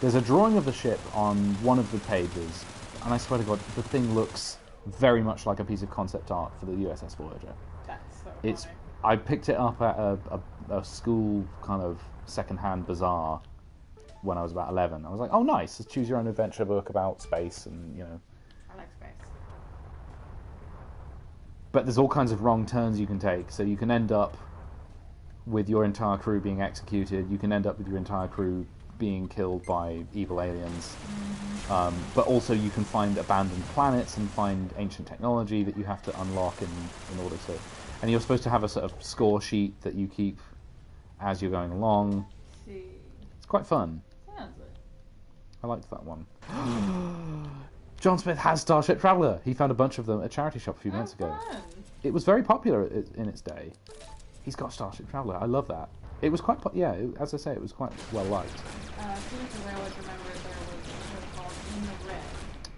There's a drawing of the ship on one of the pages, and I swear to God, the thing looks very much like a piece of concept art for the USS Voyager. That's so It's. funny. I picked it up at a school kind of second-hand bazaar when I was about 11. I was like, oh, nice, it's a choose-your-own-adventure book about space, and, you know. I like space. But there's all kinds of wrong turns you can take, so you can end up with your entire crew being executed, you can end up with your entire crew being killed by evil aliens, but also you can find abandoned planets and find ancient technology that you have to unlock in order to... And you're supposed to have a sort of score sheet that you keep as you're going along. See. It's quite fun. Sounds it. I liked that one. John Smith has Starship Traveller. He found a bunch of them at a charity shop a few months ago. Fun. It was very popular in its day. He's got Starship Traveller. I love that. It was quite, as I say, it was quite well liked. Because I always remember there was a show called In the Red.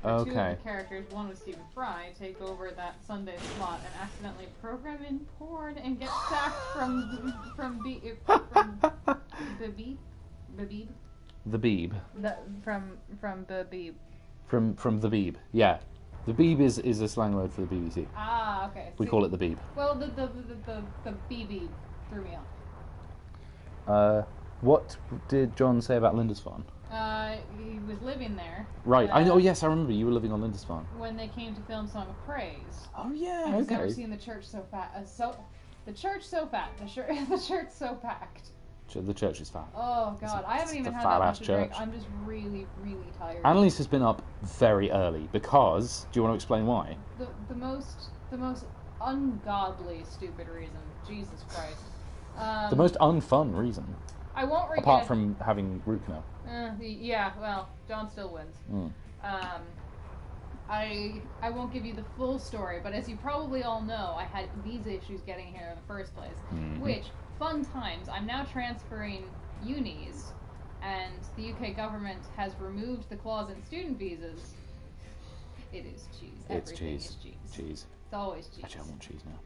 Where two of Okay. the characters, one was Stephen Fry, take over that Sunday slot and accidentally program in porn and get sacked from Babib? The Beeb. From Babib. From the Beeb. Yeah. The Beeb is a slang word for the BBC. Ah, okay. We call it the Beeb. Well, the BB threw me off. What did John say about Lindisfarne? He was living there. Right. I know. Yes, I remember you were living on Lindisfarne. When they came to film Song of Praise. Oh yeah. I've never Okay. seen the church so fat. The church so fat. The church so packed. The church is fat. Oh god, I haven't it's even the had that fat-ass much to drink. church. I'm just really, really tired. Annalise has been up very early because. Do you want to explain why? The most ungodly stupid reason. Jesus Christ. The most unfun reason, I won't regret. apart from having root canal. Yeah, well, John still wins. I won't give you the full story, but as you probably all know, I had visa issues getting here in the first place. Which, fun times, I'm now transferring unis, and the UK government has removed the clause in student visas. It is cheese. It's Everything cheese. is cheese. Cheese. It's always cheese. Actually, I want cheese now.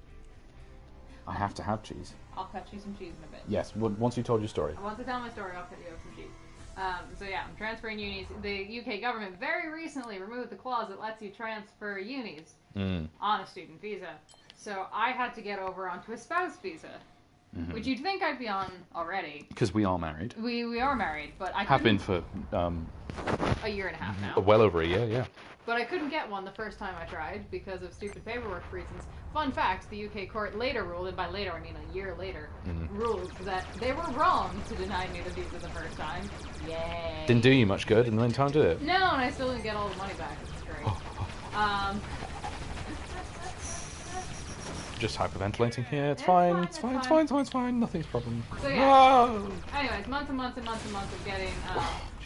I have to have cheese. I'll cut you some cheese in a bit. Yes. Once you told your story. Once I tell my story, I'll cut you up some cheese. So yeah, I'm transferring unis. The UK government very recently removed the clause that lets you transfer unis on a student visa. So I had to get over onto a spouse visa, which you'd think I'd be on already. Because we are married. We are married, but I Have been couldn't- for a year and a half now. well over a year. Yeah. But I couldn't get one the first time I tried because of stupid paperwork reasons. Fun fact, the UK court later ruled, and by later I mean a year later, ruled that they were wrong to deny me the visa the first time. Yay. Didn't do you much good in the meantime, did it? No, and I still didn't get all the money back, which is great. Just hyperventilating here. It's It's fine. fine, It's it's fine. It's fine. fine. It's fine. It's fine. Nothing's a problem. So, yeah. Whoa! Anyways, months and months and months and months of getting,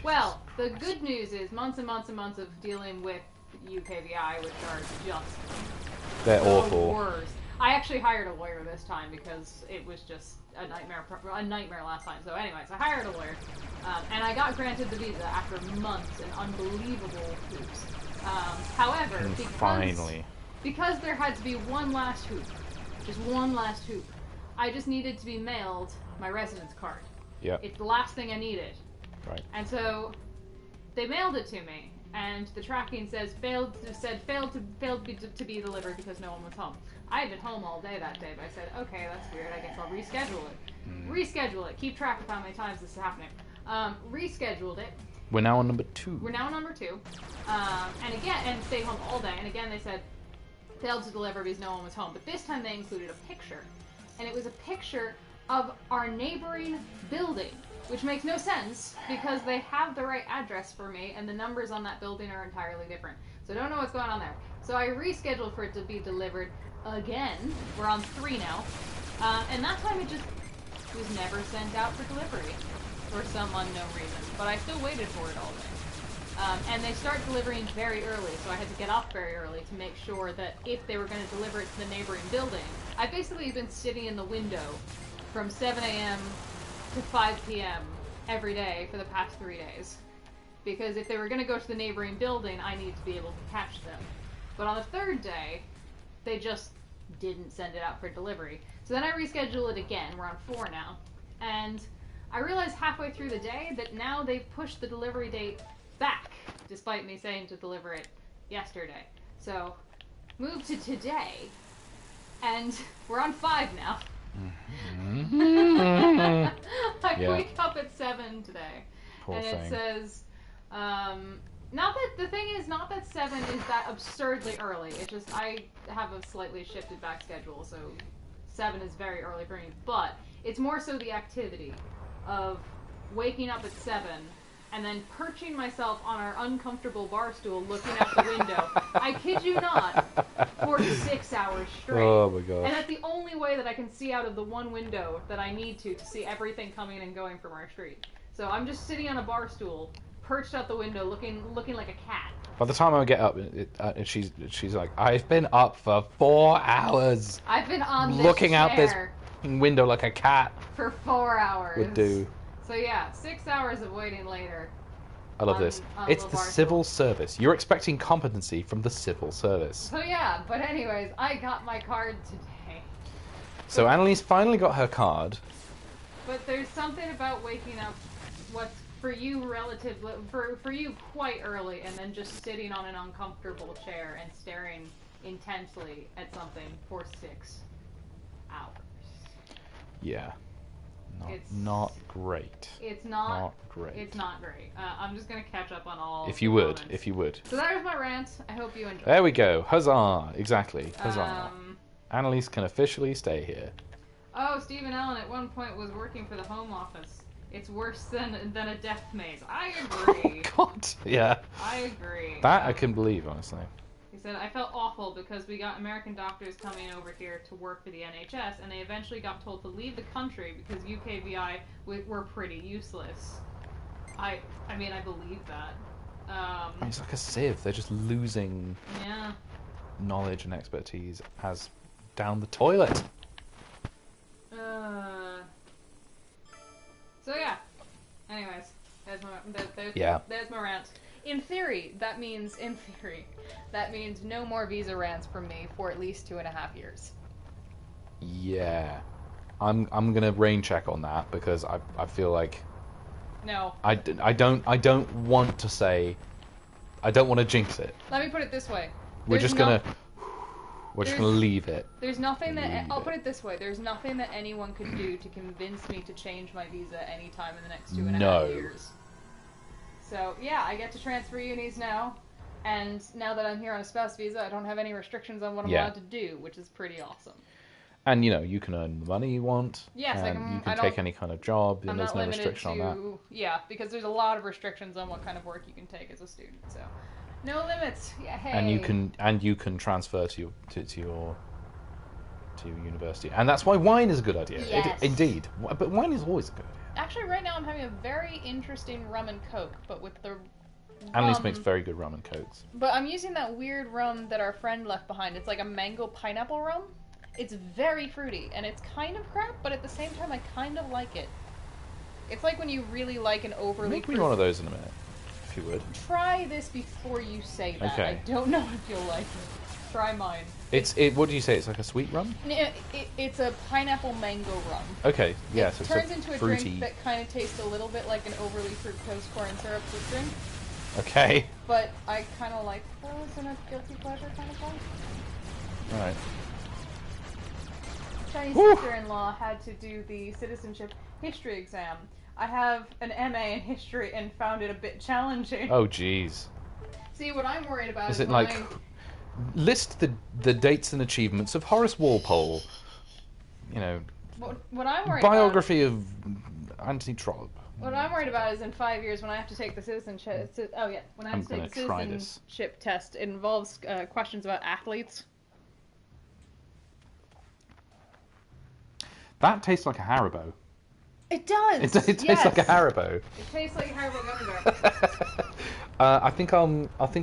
well, the good news is months and months and months of dealing with UKVI, which are just They're the awful. worst. I actually hired a lawyer this time because it was just a nightmare last time. So anyways, I hired a lawyer, and I got granted the visa after months and unbelievable hoops. However, And because, finally. because there had to be one last hoop, just one last hoop, I just needed to be mailed my residence card. Yep. It's the last thing I needed. Right. And so they mailed it to me, and the tracking says failed to be delivered because no one was home. I had been home all day that day, but I said, okay, that's weird. I guess I'll reschedule it. Reschedule it. Keep track of how many times this is happening. Rescheduled it. We're now on number 2. We're now on number 2. And stayed home all day. And again, they said failed to deliver because no one was home. But this time they included a picture. And it was a picture of our neighboring building, which makes no sense because they have the right address for me and the numbers on that building are entirely different. So I don't know what's going on there. So I rescheduled for it to be delivered again. We're on 3 now. And that time it just was never sent out for delivery for some unknown reason. But I still waited for it all day. And they start delivering very early, so I had to get up very early to make sure that if they were going to deliver it to the neighboring building, I've basically been sitting in the window from 7 a.m. to 5 p.m. every day for the past 3 days. Because if they were going to go to the neighboring building, I need to be able to catch them. But on the 3rd day, they just didn't send it out for delivery. So then I reschedule it again. We're on 4 now. And I realized halfway through the day that now they've pushed the delivery date back, despite me saying to deliver it yesterday. So, moved to today, and we're on 5 now. I wake up at 7 today, Poor and thing. it says, not that, the thing is, not that 7 is that absurdly early, it's just, I have a slightly shifted back schedule, so 7 is very early for me, but it's more so the activity of waking up at 7, and then perching myself on our uncomfortable bar stool looking out the window. I kid you not, for 6 hours straight. Oh my gosh. And that's the only way that I can see out of the one window that I need to see everything coming and going from our street. So I'm just sitting on a bar stool, perched out the window, looking like a cat. By the time I get up, she's like, I've been up for 4 hours. I've been on this looking out this chair window like a cat for 4 hours. would do. So yeah, 6 hours of waiting later. I love this. It's the civil service. You're expecting competency from the civil service. So yeah, but anyways, I got my card today. So Annalise finally got her card. But there's something about waking up, what's for you for you quite early, and then just sitting on an uncomfortable chair and staring intensely at something for 6 hours. Yeah. It's Not great. It's not great. It's not great. I'm just gonna catch up on all. If you would. So that was my rant. I hope you enjoyed. There we go. Huzzah! Exactly. Huzzah. Annalise can officially stay here. Oh, Stephen Allen at one point was working for the Home Office. It's worse than a death maze. I agree. Oh God. Yeah. I agree. That I can believe, honestly. He said, I felt awful because we got American doctors coming over here to work for the NHS, and they eventually got told to leave the country because UKVI were pretty useless. I mean, I believe that. It's like a sieve. They're just losing knowledge and expertise as down the toilet. So yeah. Anyways, there's my rant. In theory, that means no more visa rants from me for at least 2.5 years. Yeah, I'm gonna rain check on that because I feel like no. I don't want to say, I don't want to jinx it. Let me put it this way. We're just gonna leave it. There's nothing that I'll put it this way. There's nothing that anyone could do to convince me to change my visa anytime in the next 2.5 years. So, yeah, I get to transfer unis now, and now that I'm here on a spouse visa, I don't have any restrictions on what I'm allowed to do, which is pretty awesome. And, you can earn the money you want. Yes, and you can take any kind of job, and there's no restriction on that. Yeah, because there's a lot of restrictions on what kind of work you can take as a student, so no limits. Yeah, hey. And you can transfer to your university. And that's why wine is a good idea. Yes. Indeed. But wine is always a good idea. Actually, right now I'm having a very interesting rum and coke, but with the Annalise makes very good rum and cokes. But I'm using that weird rum that our friend left behind. It's like a mango pineapple rum. It's very fruity, and it's kind of crap, but at the same time, I kind of like it. It's like when you really like an overly Make me one of those in a minute, if you would. Try this before you say that. Okay. I don't know if you'll like it. Try mine. What do you say? It's like a sweet rum? It's a pineapple mango rum. Okay, yeah. It turns into a drink that kind of tastes a little bit like an overly fructose corn syrup fruit drink. Okay. But I kind of like those in a guilty pleasure kind of way. Alright. Chinese sister-in-law had to do the citizenship history exam. I have an MA in history and found it a bit challenging. Oh, jeez. See, what I'm worried about is it like list the dates and achievements of Horace Walpole. You know, What I'm worried biography of Anthony Trollope. What I'm worried about is in 5 years when I have to take the citizenship. When I have to take the citizenship test, it involves questions about athletes. That tastes like a Haribo. It does. It tastes like a Haribo. It tastes like a Haribo gummy bear. I think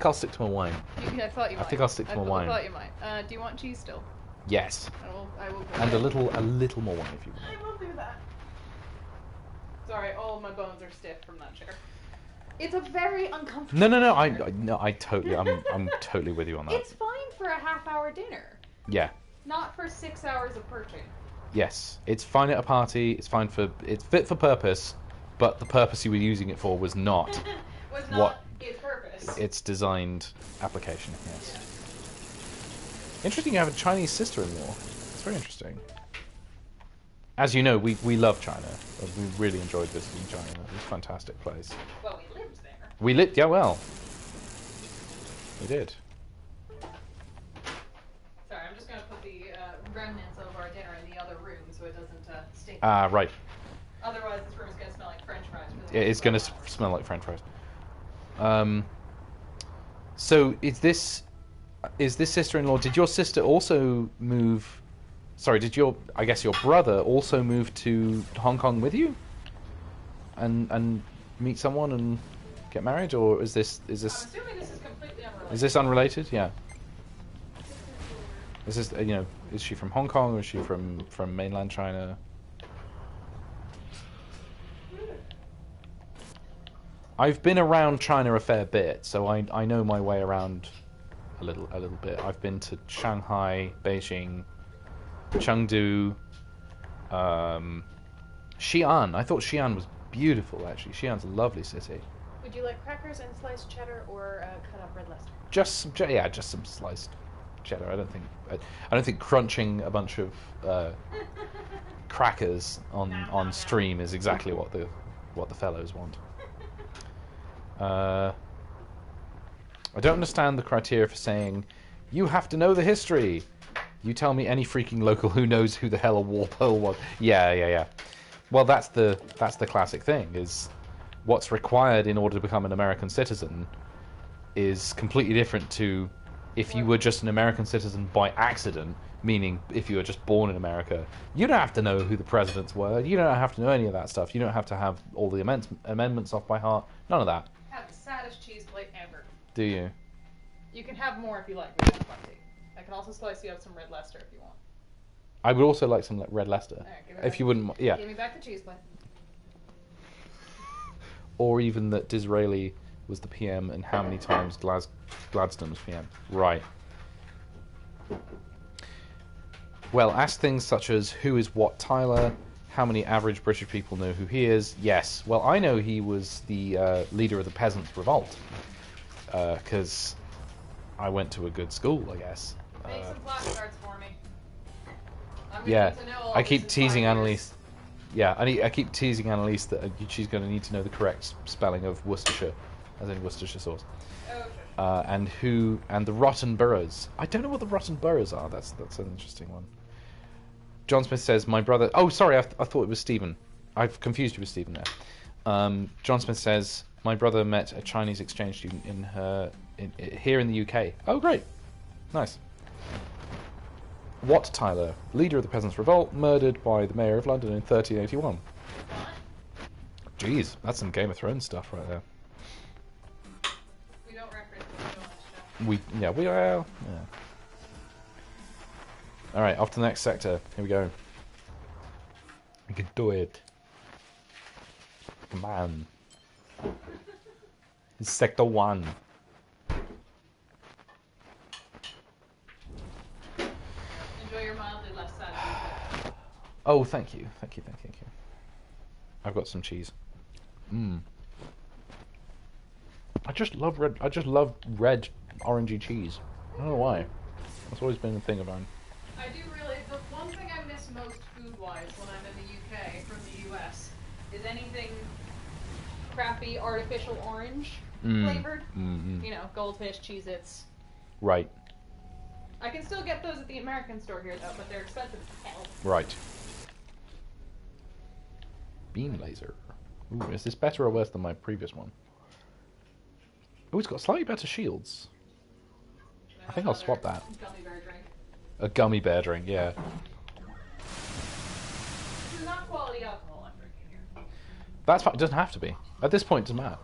I'll stick to my wine. I thought you might. I think I'll stick to my wine. I thought you might. Do you want cheese still? Yes. I will. And a little more wine if you want. I will do that. Sorry, all of my bones are stiff from that chair. It's a very uncomfortable. No. I totally. I'm totally with you on that. It's fine for a half-hour dinner. Yeah. Not for 6 hours of perching. Yes, it's fine at a party. It's fit for purpose, but the purpose you were using it for was not its purpose. Its designed application. Yes. Yeah. Interesting. You have a Chinese sister-in-law. It's very interesting. As you know, we love China. We really enjoyed visiting China. It was a fantastic place. Well, we lived there. We lived, yeah, well. We did. Sorry, I'm just going to put the remnants of our dinner in the other room so it doesn't stink. Right. Otherwise, this room is going to smell like French fries. It's going to smell like French fries. So is this sister-in-law? Did your sister also move? Sorry, did your brother also move to Hong Kong with you? And meet someone and get married, or is this? I'm assuming this is completely unrelated. Is this unrelated? Yeah. Is this is she from Hong Kong or is she from mainland China? I've been around China a fair bit, so I know my way around a little bit. I've been to Shanghai, Beijing, Chengdu, Xi'an. I thought Xi'an was beautiful, actually. Xi'an's a lovely city. Would you like crackers and sliced cheddar or cut up red Leicester? Just some sliced cheddar. I don't think crunching a bunch of crackers on stream is exactly what the fellows want. I don't understand the criteria for saying you have to know the history. You tell me any freaking local who knows who the hell a Walpole was. Yeah. Well, that's the classic thing, is what's required in order to become an American citizen is completely different to if you were just an American citizen by accident, meaning if you were just born in America. You don't have to know who the presidents were. You don't have to know any of that stuff. You don't have to have all the amendments off by heart. None of that. I have the saddest cheese plate ever. Do you? You can have more if you like, but don't plenty. I can also slice you up some red Leicester if you want. I would also like some red Leicester. Right, if you wouldn't, yeah. Give me back the cheese plate. Or even that Disraeli was the PM and how many times Gladstone was PM. Right. Well, ask things such as who is Wat Tyler, how many average British people know who he is. Yes. Well, I know he was the leader of the Peasants' Revolt because I went to a good school, I guess. Make some flashcards for me. Yeah, I keep teasing Annalise. Yeah, I keep teasing Annalise that she's going to need to know the correct spelling of Worcestershire, as in Worcestershire sauce. Oh, sure. And the rotten boroughs. I don't know what the rotten boroughs are. That's an interesting one. John Smith says, my brother... Oh, sorry, I thought it was Stephen. I've confused you with Stephen there. John Smith says, my brother met a Chinese exchange student here in the UK. Oh, great. Nice. Wat Tyler, leader of the Peasants' Revolt, murdered by the Mayor of London in 1381. Jeez, that's some Game of Thrones stuff right there. We don't reference so much stuff. We are. Yeah. All right, off to the next sector. Here we go. We can do it. Come on. It's Sector 1. Enjoy your mildly less sad. Oh, thank you. I've got some cheese. I just love red orangey cheese. I don't know why. That's always been a thing of mine. I do really. The one thing I miss most food-wise when I'm in the UK from the US is anything crappy artificial orange flavored. Mm-hmm. You know, Goldfish, Cheez-Its. Right. I can still get those at the American store here, though, but they're expensive as hell. Right. Beam laser. Ooh, is this better or worse than my previous one? Oh, it's got slightly better shields. I think I'll swap that. Gummy bear drink. A gummy bear drink, yeah. This is not quality alcohol I'm drinking here. That's fine. It doesn't have to be. At this point, it doesn't matter.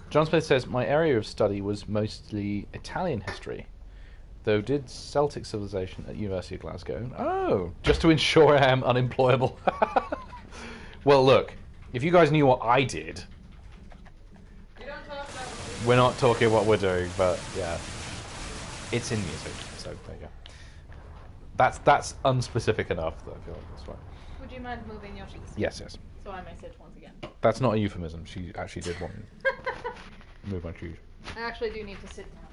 John Smith says, my area of study was mostly Italian history, though did Celtic civilization at University of Glasgow. Oh, just to ensure I am unemployable. Well, look, if you guys knew what I did, We don't talk about what we're not talking what we're doing, but yeah. It's in music, so there you go. That's unspecific enough that I feel like that's fine. Would you mind moving your sheets? Yes, yes. So I may sit once again. That's not a euphemism. She actually did want me to move my shoes. I actually do need to sit down.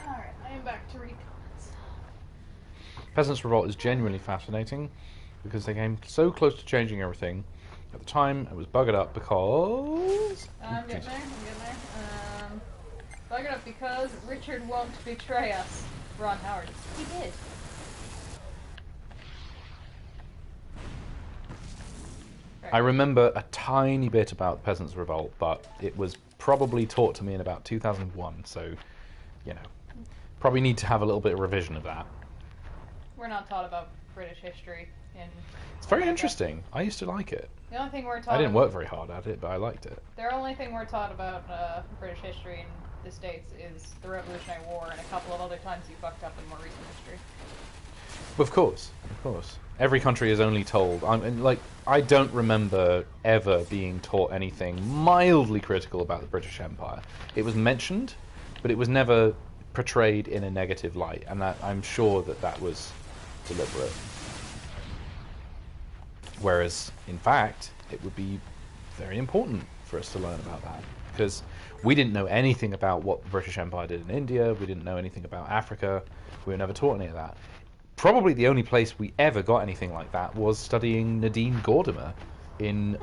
Alright, I am back to read comments. Peasants' Revolt is genuinely fascinating because they came so close to changing everything. At the time, it was buggered up because... I'm getting there. Buggered up because Richard won't betray us. Ron Howard. He did. I remember a tiny bit about Peasants' Revolt, but it was probably taught to me in about 2001, so, you know, probably need to have a little bit of revision of that. We're not taught about British history in... It's very America. Interesting. I used to like it. The only thing we're taught... I didn't work very hard at it, but I liked it. The only thing we're taught about British history in the States is the Revolutionary War and a couple of other times you fucked up in more recent history. Of course, of course. Every country is only told. I don't remember ever being taught anything mildly critical about the British Empire. It was mentioned, but it was never portrayed in a negative light, and I'm sure that was deliberate. Whereas, in fact, it would be very important for us to learn about that, because we didn't know anything about what the British Empire did in India. We didn't know anything about Africa. We were never taught any of that. Probably the only place we ever got anything like that was studying Nadine Gordimer in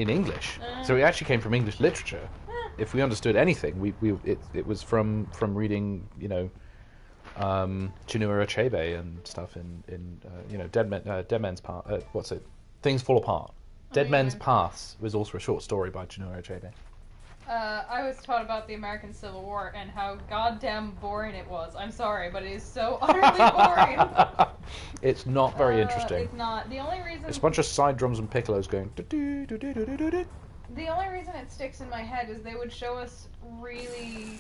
English. So it actually came from English literature. If we understood anything, it was from reading, you know, Chinua Achebe and stuff in you know, Dead Men's Path. What's it? Things Fall Apart. Dead Men's Paths was also a short story by Chinua Achebe. I was taught about the American Civil War and how goddamn boring it was. I'm sorry, but it is so utterly boring. It's not very interesting. It's not. The only reason... It's a bunch of side drums and piccolos going... do-do-do-do-do-do-do. The only reason it sticks in my head is they would show us really...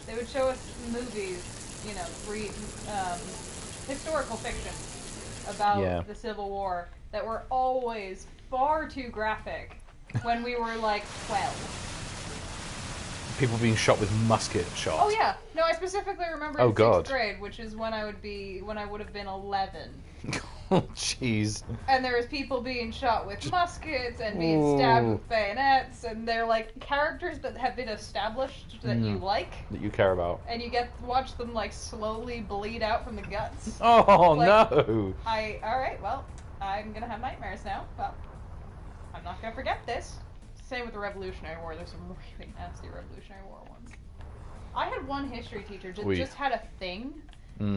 They would show us movies, you know, historical fiction about the Civil War that were always far too graphic when we were like 12. People being shot with musket shots. Oh yeah, no, I specifically remember in 6th grade, which is when I would have been 11. Oh jeez. And there was people being shot with muskets and being stabbed with bayonets, and they're like characters that have been established that you like, that you care about, and you get to watch them like slowly bleed out from the guts. Oh like, no! Alright, well, I'm gonna have nightmares now. Well, I'm not gonna forget this. Same with the Revolutionary War. There's some really nasty Revolutionary War ones. I had one history teacher that just had a thing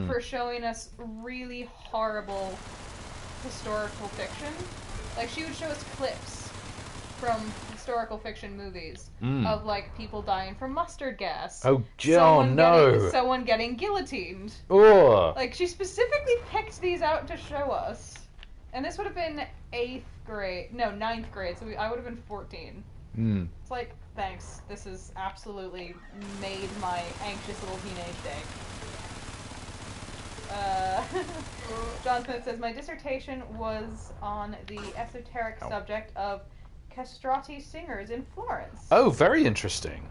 for showing us really horrible historical fiction. Like, she would show us clips from historical fiction movies of, like, people dying from mustard gas. Oh, no! Someone getting guillotined. Oh. Like, she specifically picked these out to show us. And this would have been 9th grade, so I would have been 14. It's like, thanks, this has absolutely made my anxious little teenage day. John Smith says, my dissertation was on the esoteric subject of castrati singers in Florence. Oh, very interesting.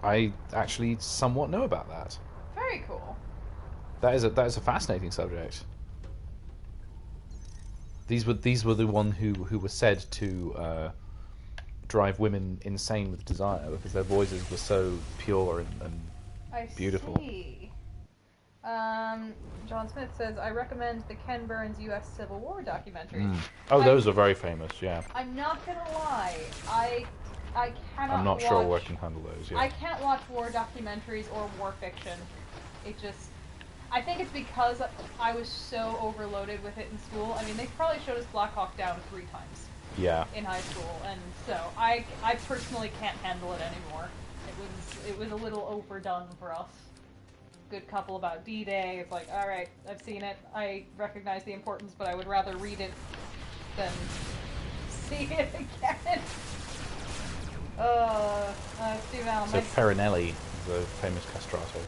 I actually somewhat know about that. Very cool. That is a fascinating subject. These were the one who were said to drive women insane with desire because their voices were so pure and beautiful. I see. John Smith says, I recommend the Ken Burns U.S. Civil War documentaries. Oh, those are very famous, yeah. I'm not gonna lie, I I cannot I'm not sure I watch... can handle those. Yeah. I can't watch war documentaries or war fiction. It just... I think it's because I was so overloaded with it in school. I mean, they probably showed us Black Hawk Down 3 times Yeah. in high school, and so I personally can't handle it anymore. It was a little overdone for us. Good couple about D-Day. It's like, all right, I've seen it. I recognize the importance, but I would rather read it than see it again. Steve Allen. So Farinelli, the famous castrato.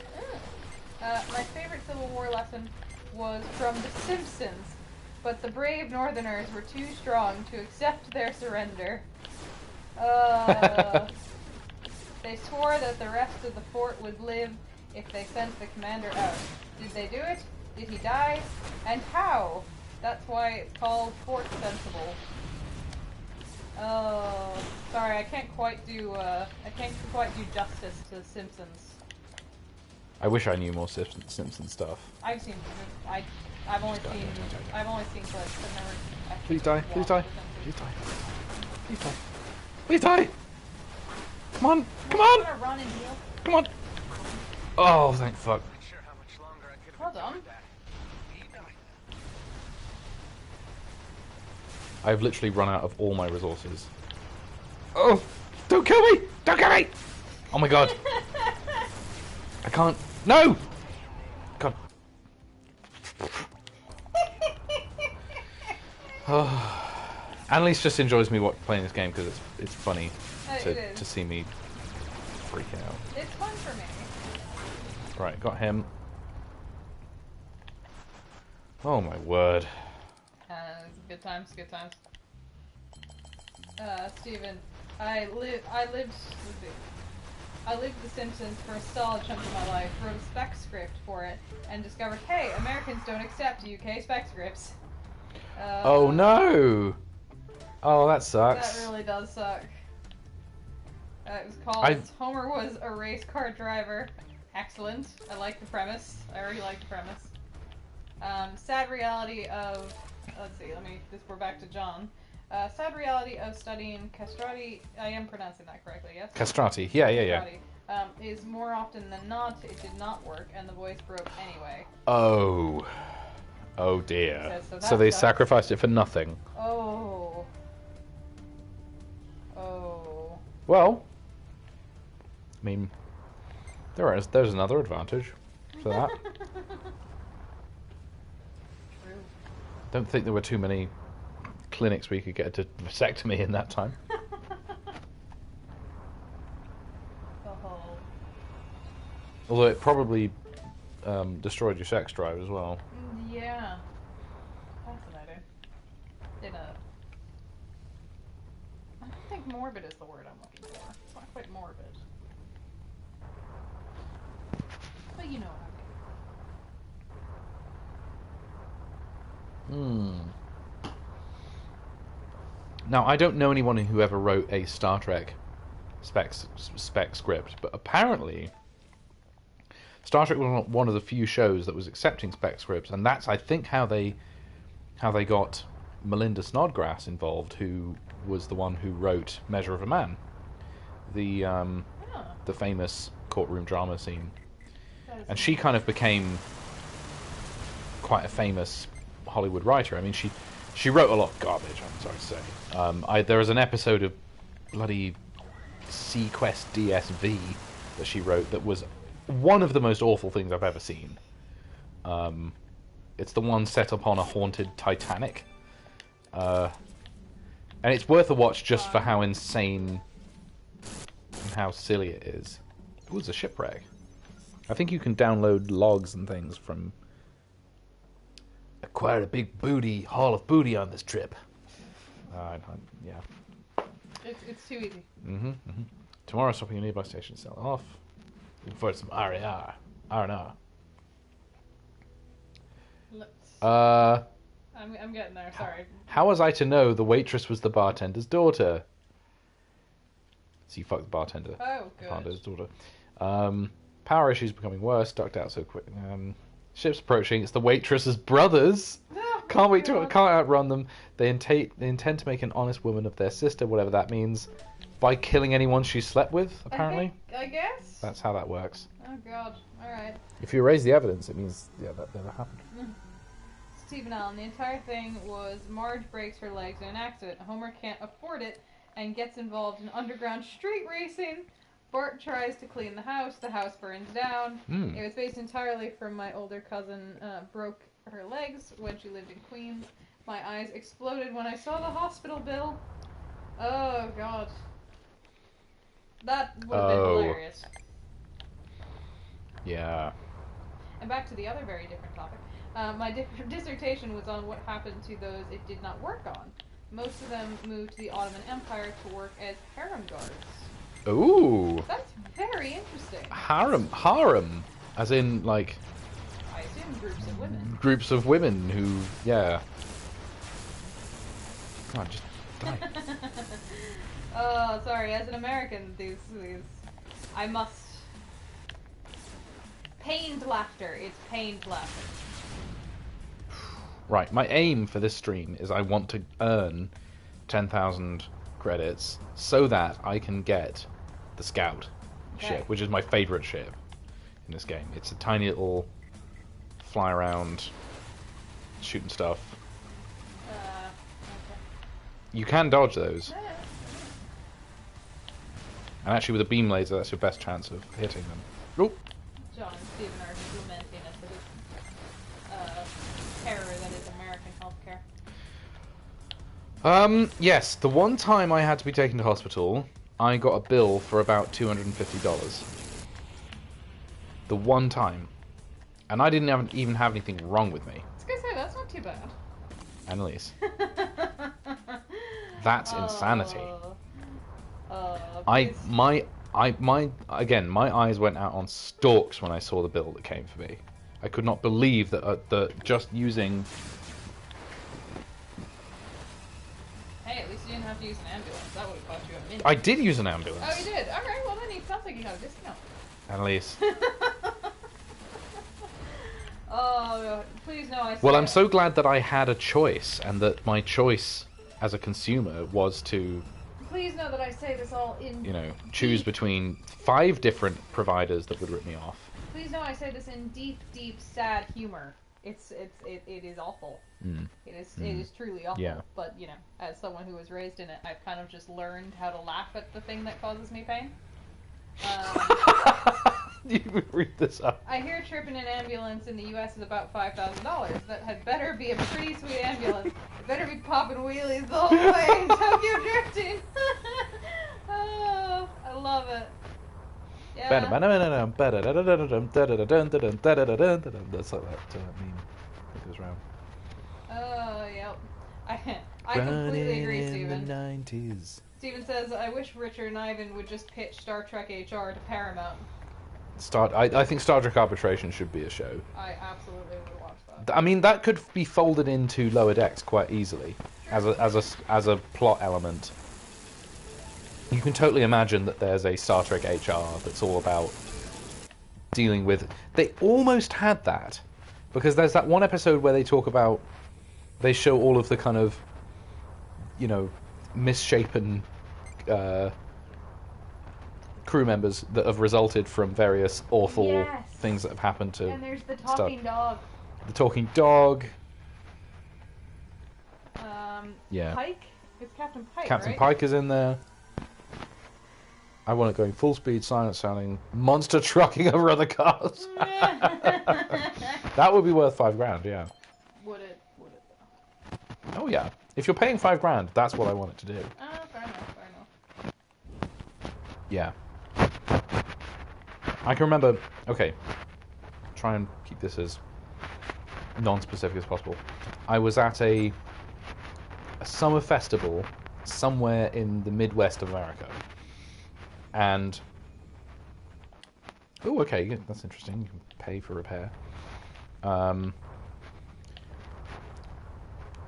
My favorite Civil War lesson was from The Simpsons, but the brave Northerners were too strong to accept their surrender. They swore that the rest of the fort would live if they sent the commander out. Did they do it? Did he die? And how? That's why it's called Fort Sensible. Oh, sorry, I can't quite do justice to The Simpsons. I wish I knew more Simpson stuff. I've only seen clips. I've never actually Please die. watched Please die. The Simpsons. Please die. Please die. Please die. Come on. Come I'm on. gonna run and heal. Come on. Oh, thank fuck. Not sure how much longer I could have Well done. endured that. He died. I've literally run out of all my resources. Oh! Don't kill me! Don't kill me! Oh my god. I can't. No! God. Annalise just enjoys me playing this game because it's funny to see me freaking out. It's fun for me. Right, got him. Oh my word. Good times, good times. Steven, I lived The Simpsons for a solid chunk of my life, wrote a spec script for it, and discovered, hey, Americans don't accept UK spec scripts. Oh no! Oh, that sucks. That really does suck. It was called Homer was a race car driver. Excellent. I like the premise. I already like the premise. Sad reality of... Let's see, we're back to John. Sad reality of studying castrati... I am pronouncing that correctly, yes? Castrati. Yeah. Castrati, is more often than not, it did not work, and the voice broke anyway. Oh. Oh dear. So they sucks. sacrificed it for nothing. Oh. Well, I mean, there's another advantage for that. True. Don't think there were too many clinics where you could get a vasectomy in that time. Oh. Although it probably destroyed your sex drive as well. Yeah. Fascinating. I don't think morbid is the word I'm looking for. It's not quite morbid. But you know what I mean. Now, I don't know anyone who ever wrote a Star Trek spec script, but apparently Star Trek was one of the few shows that was accepting spec scripts, and that's, I think, how they got Melinda Snodgrass involved, who was the one who wrote Measure of a Man, the famous courtroom drama scene. And she kind of became quite a famous Hollywood writer. I mean, she wrote a lot of garbage, I'm sorry to say. There was an episode of bloody Sequest DSV that she wrote that was one of the most awful things I've ever seen. It's the one set upon a haunted Titanic. And it's worth a watch just for how insane and how silly it is. It was a shipwreck. I think you can download logs and things from... Acquired a big booty, haul of booty on this trip. Yeah. It's too easy. Tomorrow, stopping a nearby station to sell it off. Looking forward to some R&R. R&R. I'm getting there, sorry. How was I to know the waitress was the bartender's daughter? So you fucked the bartender. Oh, The good. bartender's daughter. Power issues becoming worse. Ducked out so quick. Ships approaching. It's the waitress's brothers. No, Can't wait to God. can't outrun them. They intend to make an honest woman of their sister, whatever that means. by killing anyone she slept with, apparently. I guess. That's how that works. Oh god. Alright. If you erase the evidence, it means, yeah, that never happened. Stephen Allen, the entire thing was Marge breaks her legs in an accident. Homer can't afford it and gets involved in underground street racing. Bart tries to clean the house burns down. It was based entirely from my older cousin broke her legs when she lived in Queens. My eyes exploded when I saw the hospital bill. Oh god. That would have been hilarious. Yeah. And back to the other very different topic. My dissertation was on what happened to those it did not work on. Most of them moved to the Ottoman Empire to work as harem guards. Ooh. That's very interesting. Harem. As in, like... I assume groups of women. Groups of women who, yeah. Come on, just die. Oh, sorry. As an American, these... I must... Pained laughter. It's pained laughter. Right, my aim for this stream is I want to earn 10,000 credits so that I can get the Scout ship, which is my favourite ship in this game. It's a tiny little fly around shooting stuff. Okay. You can dodge those. And actually with a beam laser, that's your best chance of hitting them. Oh! John and Stephen are just lamenting at the terror that is American healthcare. Yes, the one time I had to be taken to hospital, I got a bill for about $250. The one time. And I didn't even have anything wrong with me. I was gonna say, that's not too bad. Annalise. That's insanity. Please. My eyes went out on stalks when I saw the bill that came for me. I could not believe that just using... Hey, at least you didn't have to use an ambulance. That would have cost you a minute. I did use an ambulance. Oh, you did? Alright, well then it sounds like you got a discount. Annalise. Oh, please no, I said... Well, I'm so glad that I had a choice, and that my choice as a consumer was to... Please know that I say this all in... You know, choose between 5 different providers that would rip me off. Please know I say this in deep, deep, sad humor. It is awful. It is truly awful. Yeah. But, you know, as someone who was raised in it, I've kind of just learned how to laugh at the thing that causes me pain. You would read this up. I hear tripping an ambulance in the U.S. is about $5,000. That had better be a pretty sweet ambulance. It better be popping wheelies the whole way in Tokyo drifting. Oh, I love it. Yeah. That's like that meme that goes round. Oh, yep. I completely agree, Steven. In the 90s. Steven says, I wish Richard and Ivan would just pitch Star Trek HR to Paramount. I think Star Trek Arbitration should be a show. I absolutely would watch that. I mean, that could be folded into Lower Decks quite easily as a plot element. You can totally imagine that there's a Star Trek HR that's all about dealing with... They almost had that, because there's that one episode where they talk about... They show all of the kind of, you know, misshapen crew members that have resulted from various awful things that have happened to... And there's the talking dog. The talking dog. Yeah. Pike? It's Captain Pike, Captain right? Pike is in there. I want it going full speed, silent sounding, monster trucking over other cars. That would be worth $5,000, yeah. Would it though? Oh yeah. If you're paying $5,000, that's what I want it to do. Oh, fair enough. Yeah. I can remember... Okay. Try and keep this as non-specific as possible. I was at a summer festival somewhere in the Midwest of America. And... Oh, okay, yeah, that's interesting. You can pay for repair.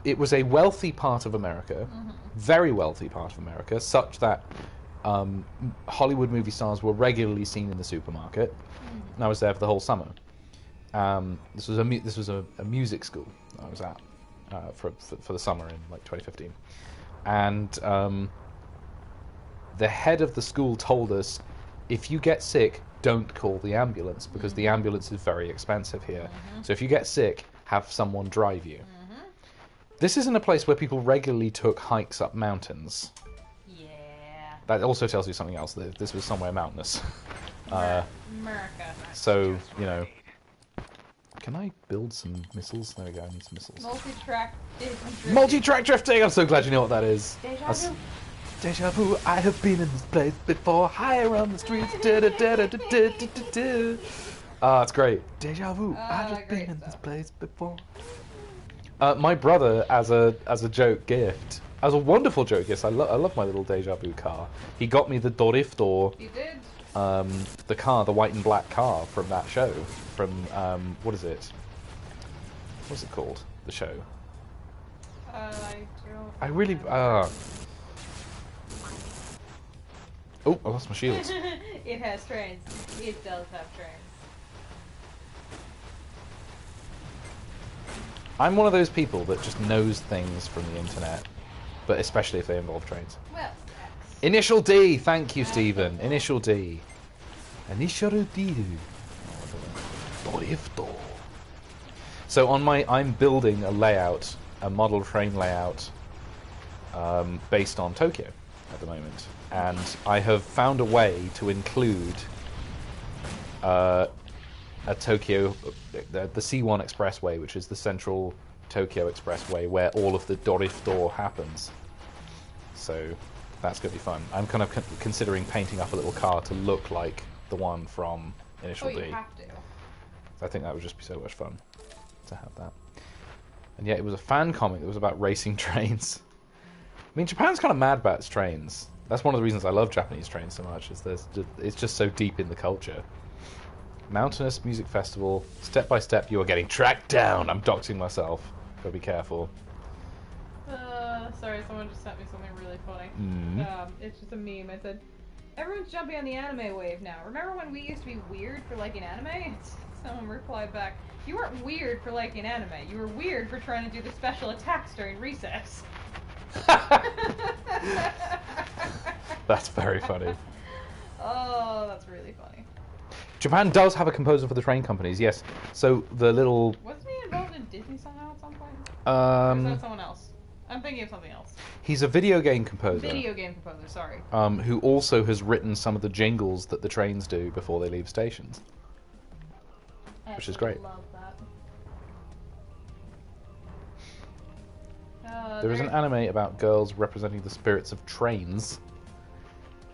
It was a wealthy part of America, very wealthy part of America, such that Hollywood movie stars were regularly seen in the supermarket. And I was there for the whole summer. This was a music school I was at for the summer in like 2015, and the head of the school told us, if you get sick, don't call the ambulance, because the ambulance is very expensive here. So if you get sick, have someone drive you. This isn't a place where people regularly took hikes up mountains. Yeah. That also tells you something else, that this was somewhere mountainous. America. So, you know... Can I build some missiles? There we go, I need some missiles. Multi-track drifting. Multi-track drifting! I'm so glad you know what that is. Deja vu. Deja vu, I have been in this place before, higher on the streets, da-da-da-da-da-da-da-da. Ah, it's great. Deja vu, I've just been in this place before. My brother, as a joke gift, as a wonderful joke gift, I love my little Deja Vu car. He got me the Doriftor, You did? the car, the white and black car from that show, from, what is it? What's it called? The show. I don't. I really, Oh, I lost my shields. It has trains. It does have trains. I'm one of those people that just knows things from the internet, but especially if they involve trains. Well, Initial D, thank you, Stephen. Initial D. Initial D. So on my, I'm building a layout, a model train layout, based on Tokyo at the moment, and I have found a way to include a Tokyo, the C1 Expressway, which is the central Tokyo Expressway where all of the Doriftor happens. So that's going to be fun. I'm kind of considering painting up a little car to look like the one from Initial D. you have to. I think that would just be so much fun to have that. And yet it was a fan comic that was about racing trains. I mean, Japan's kind of mad about its trains. That's one of the reasons I love Japanese trains so much, is it's just so deep in the culture. Mountainous Music Festival. Step by step, you are getting tracked down. I'm doxing myself. Gotta be careful. Sorry, someone just sent me something really funny. It's just a meme. It said, everyone's jumping on the anime wave now. Remember when we used to be weird for liking anime? Someone replied back, you weren't weird for liking anime. You were weird for trying to do the special attacks during recess. That's very funny. Oh, that's really funny. Japan does have a composer for the train companies, yes. So the little... Wasn't he involved in Disney somehow at some point? Or is that Um, someone else? I'm thinking of something else. he's a video game composer. Video game composer, sorry. Who also has written some of the jingles that the trains do before they leave stations. Which is great. Love that. There is an anime about girls representing the spirits of trains.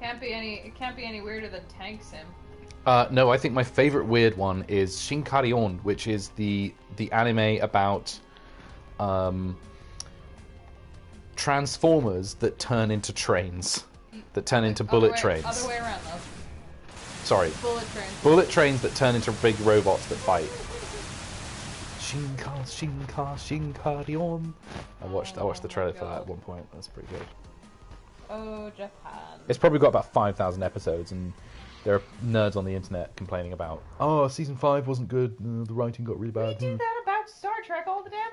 It can't be any weirder than Tank Sim. No, I think my favorite weird one is Shinkarion, which is the anime about Transformers that turn into trains, that turn into bullet trains. Other way around though. Sorry, Bullet trains. bullet trains that turn into big robots that fight. Shinkarion. I watched the trailer for that at one point. That's pretty good. Oh, Japan. It's probably got about 5,000 episodes, and there are nerds on the internet complaining about, oh, season 5 wasn't good, the writing got really bad. We do that about Star Trek all the damn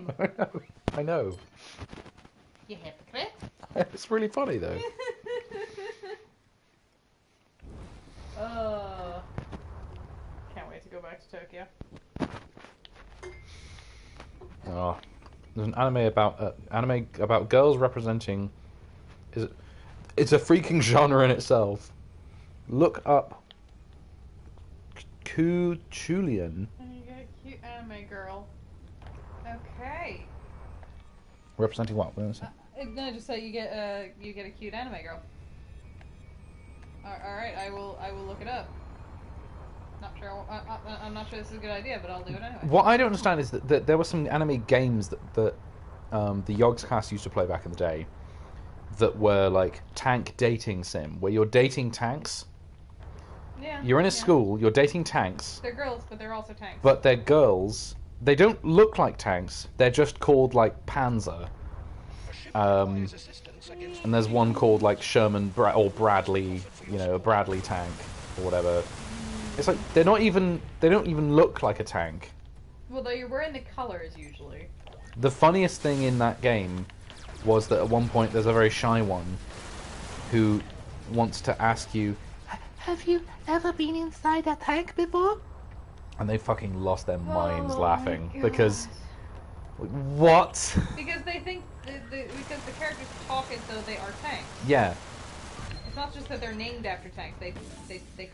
time. I know. You hypocrite. It's really funny though. Can't wait to go back to Tokyo. Oh, there's an anime about girls representing. It's a freaking genre in itself. Look up Kuchulian. And you get a cute anime girl. Okay. Representing what? What was it? No, just say you get a cute anime girl. All right, I will look it up. Not sure. I'm not sure this is a good idea, but I'll do it anyway. What I don't understand is that there were some anime games that the Yogscast used to play back in the day that were like tank dating sim, where you're dating tanks. Yeah. You're in a school, you're dating tanks. They're girls, but they're also tanks. But they're girls. They don't look like tanks. They're just called like Panzer. And there's one called like Sherman or Bradley, a Bradley tank or whatever. It's like they don't even look like a tank. Well, though you're wearing the colors usually. The funniest thing in that game was that at one point there's a very shy one who wants to ask you, have you ever been inside a tank before? And they fucking lost their minds laughing because what? Because they think because the characters talk as though they are tanks. Yeah. It's not just that they're named after tanks. They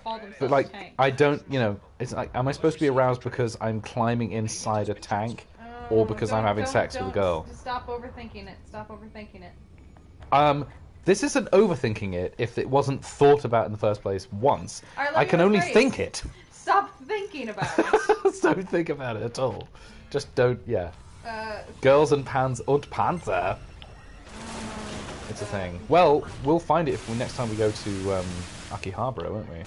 call themselves But like, tanks. I don't, it's like, am I supposed to be aroused because I'm climbing inside a tank, or because I'm having sex with a girl? Stop overthinking it. Stop overthinking it. This isn't overthinking it if it wasn't thought about in the first place once. I can only think it. Stop thinking about it. Don't think about it at all. Just don't, yeah. Girls and Panzer. It's a thing. Well, we'll find it if next time we go to Akihabara, won't we? And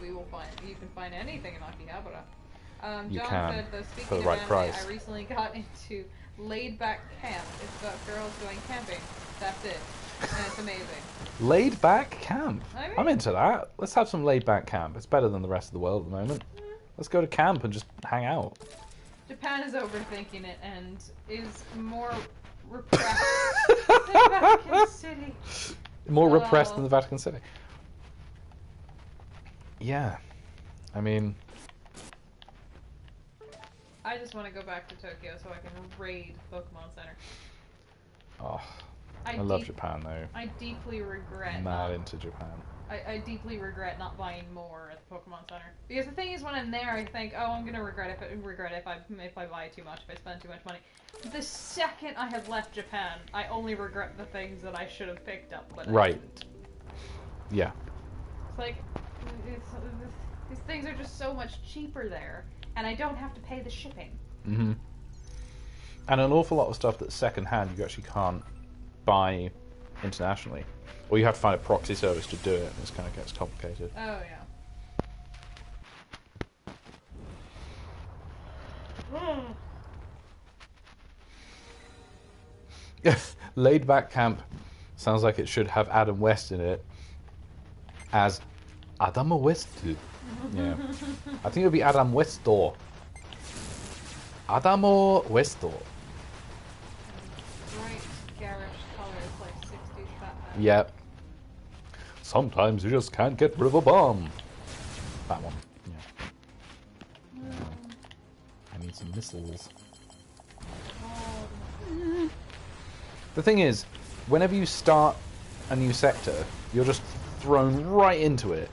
we will find. You can find anything in Akihabara. You John can, said, though, speaking for the of right anime, price. I recently got into Laid Back Camp. It's about girls going camping. That's it. And it's amazing. Laid back camp. I mean- I'm into that. Let's have some laid back camp. It's better than the rest of the world at the moment. Let's go to camp and just hang out. Japan is overthinking it and is more repressed than Vatican City. More repressed Oh. than the Vatican City. Yeah. I mean, I just want to go back to Tokyo so I can raid Pokemon Center. oh, I love Japan though. I deeply regret. Mad into Japan. I deeply regret not buying more at the Pokemon Center because the thing is, when I'm there, I think, oh, I'm gonna regret if I buy too much, if I spend too much money. The second I have left Japan, I only regret the things that I should have picked up, but I Right. didn't. Yeah. It's like these things are just so much cheaper there, and I don't have to pay the shipping. hmm And an awful lot of stuff that's second-hand you actually can't buy internationally. Or you have to find a proxy service to do it, and this kind of gets complicated. Oh yeah. Laid back camp sounds like it should have Adam West in it as Adam West. Yeah. I think it would be Adam Westor. Adamo Westor. Bright, garish colors like 60s Batman. Yep. Sometimes you just can't get rid of a bomb. That one. Yeah. I need some missiles. The thing is, whenever you start a new sector, you're just thrown right into it.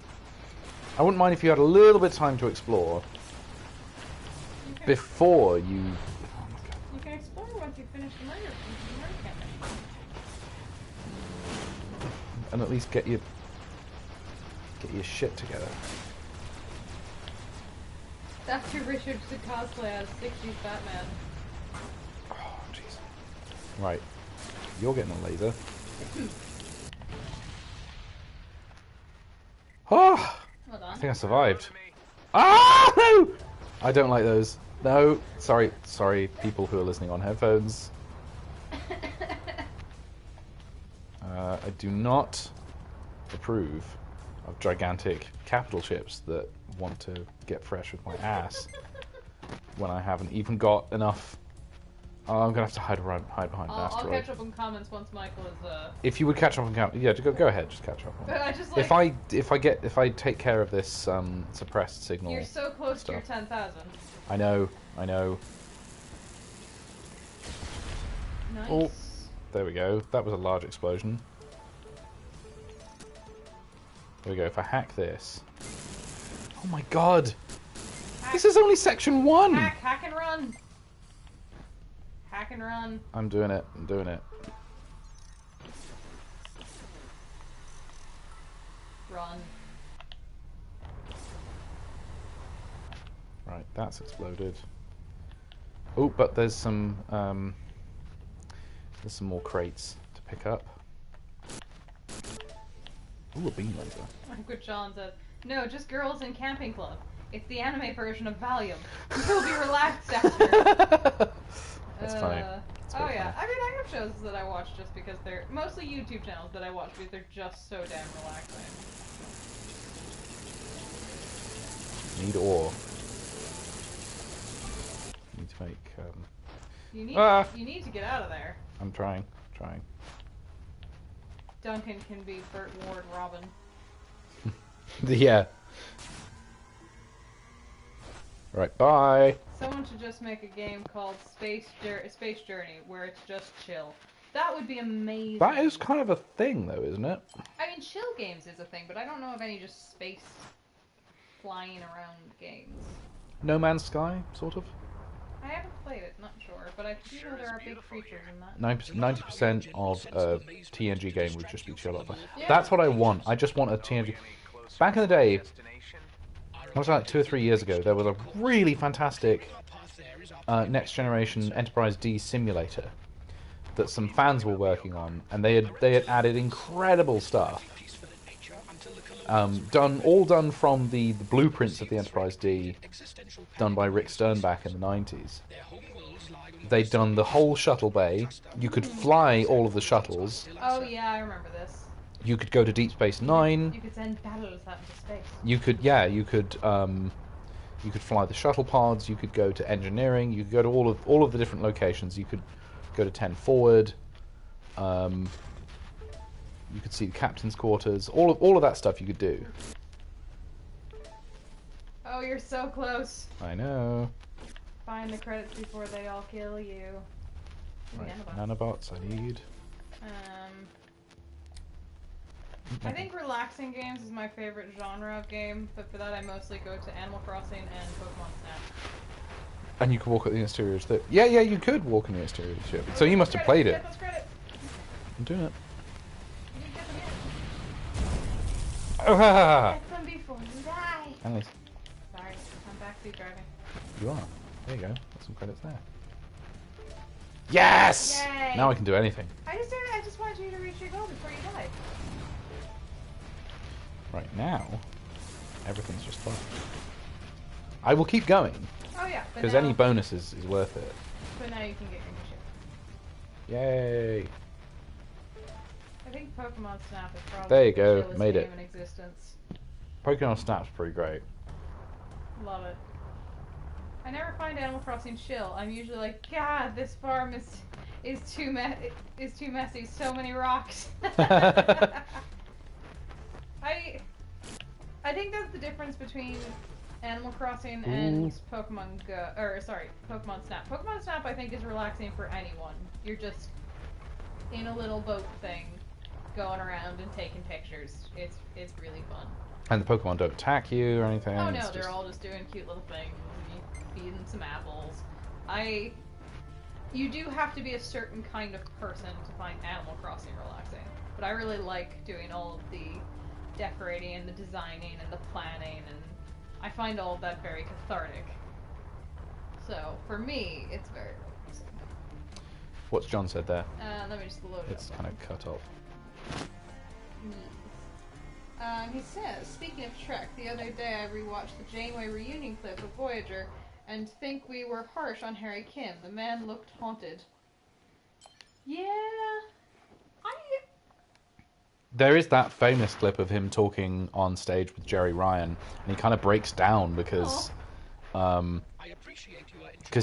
I wouldn't mind if you had a little bit of time to explore before you... Oh my god. You can explore once you finish the murder campaign. And at least get your shit together. Dr. Richard should cosplay as 60s Batman. Oh, jeez. Right. You're getting a laser. Oh! Hold I on. think I survived. Ah! No! I don't like those. No. Sorry, people who are listening on headphones. I do not approve of gigantic capital ships that want to get fresh with my ass when I haven't even got enough. Oh, I'm gonna have to hide behind an I'll asteroid. catch up on comments once Michael is. If you would catch up on yeah, go ahead, just catch up on. But I just like. If I take care of this suppressed signal. You're so close to your stuff. 10,000. I know. Nice. Oh, there we go. That was a large explosion. There we go. If I hack this. Oh my god! Hack. This is only section 1! Hack and run! Hack and run. I'm doing it. Run. Right, that's exploded. Oh, but there's some more crates to pick up. Ooh, a beam laser. Uncle John says, no, just girls in camping club. It's the anime version of Valium. You'll be relaxed after. That's funny. Oh yeah, I mean I have shows that I watch just because they're mostly YouTube channels that I watch because they're just so damn relaxing. Need ore. Need to make. You need Ah! you need to get out of there. I'm trying. Duncan can be Burt Ward Robin. Yeah. Right, bye. Someone should just make a game called Space Journey, where it's just chill. That would be amazing. That is kind of a thing, though, isn't it? I mean, chill games is a thing, but I don't know of any just space flying around games. No Man's Sky, sort of. I haven't played it, not sure, but I do know there are big creatures in that. 90% of a TNG game would just be chill out. Yeah. That's what I want. I just want a TNG. Back in the day, it was like 2 or 3 years ago, there was a really fantastic next generation Enterprise D simulator that some fans were working on, and they had added incredible stuff. Done from the blueprints of the Enterprise D, done by Rick Stern back in the 90s. They'd done the whole shuttle bay. You could fly all of the shuttles. Oh yeah, I remember this. You could go to Deep Space Nine. You could send battles out into space. You could fly the shuttle pods. You could go to engineering. You could go to all of the different locations. You could go to 10 forward. You could see the captain's quarters. All of that stuff you could do. Oh, you're so close. I know. Find the credits before they all kill you. Right, Nanobots. nanobots. I need. I think relaxing games is my favorite genre of game, but for that I mostly go to Animal Crossing and Pokemon Snap. And you could walk at the exteriors. Yeah, you could walk in the exteriors. So you must have played it. Get those credits. I'm doing it. You can get them Oh, ha, ha, ha. Get them before you die. Annalise, Sorry, I'm backseat driving. you are. There you go. Got some credits there. Yes! Yay! Now I can do anything. I just wanted you to reach your goal before you die. Right now, everything's just fun. I will keep going, Oh yeah, but because now, any bonus is worth it. but now you can get your ship. Yay! I think Pokemon Snap is probably There you the go, chillest made game it. in existence. Pokemon Snap's pretty great. Love it. I never find Animal Crossing chill. I'm usually like, God, this farm is too messy. So many rocks. I think that's the difference between Animal Crossing and Pokemon Go, or sorry, Pokemon Snap. Pokemon Snap I think is relaxing for anyone. You're just in a little boat thing, going around and taking pictures. It's really fun. And the Pokemon don't attack you or anything. Oh no, it's they're just- all just doing cute little things. You feed them some apples. You do have to be a certain kind of person to find Animal Crossing relaxing. But I really like doing all of the decorating and the designing and the planning, and I find all of that very cathartic. So for me, it's very relaxing. What's John said there? Let me just load it It's up. kind of cut off. He says, speaking of Trek, the other day I rewatched the Janeway reunion clip of Voyager and think we were harsh on Harry Kim. The man looked haunted. Yeah, There is that famous clip of him talking on stage with Jerry Ryan, and he kind of breaks down because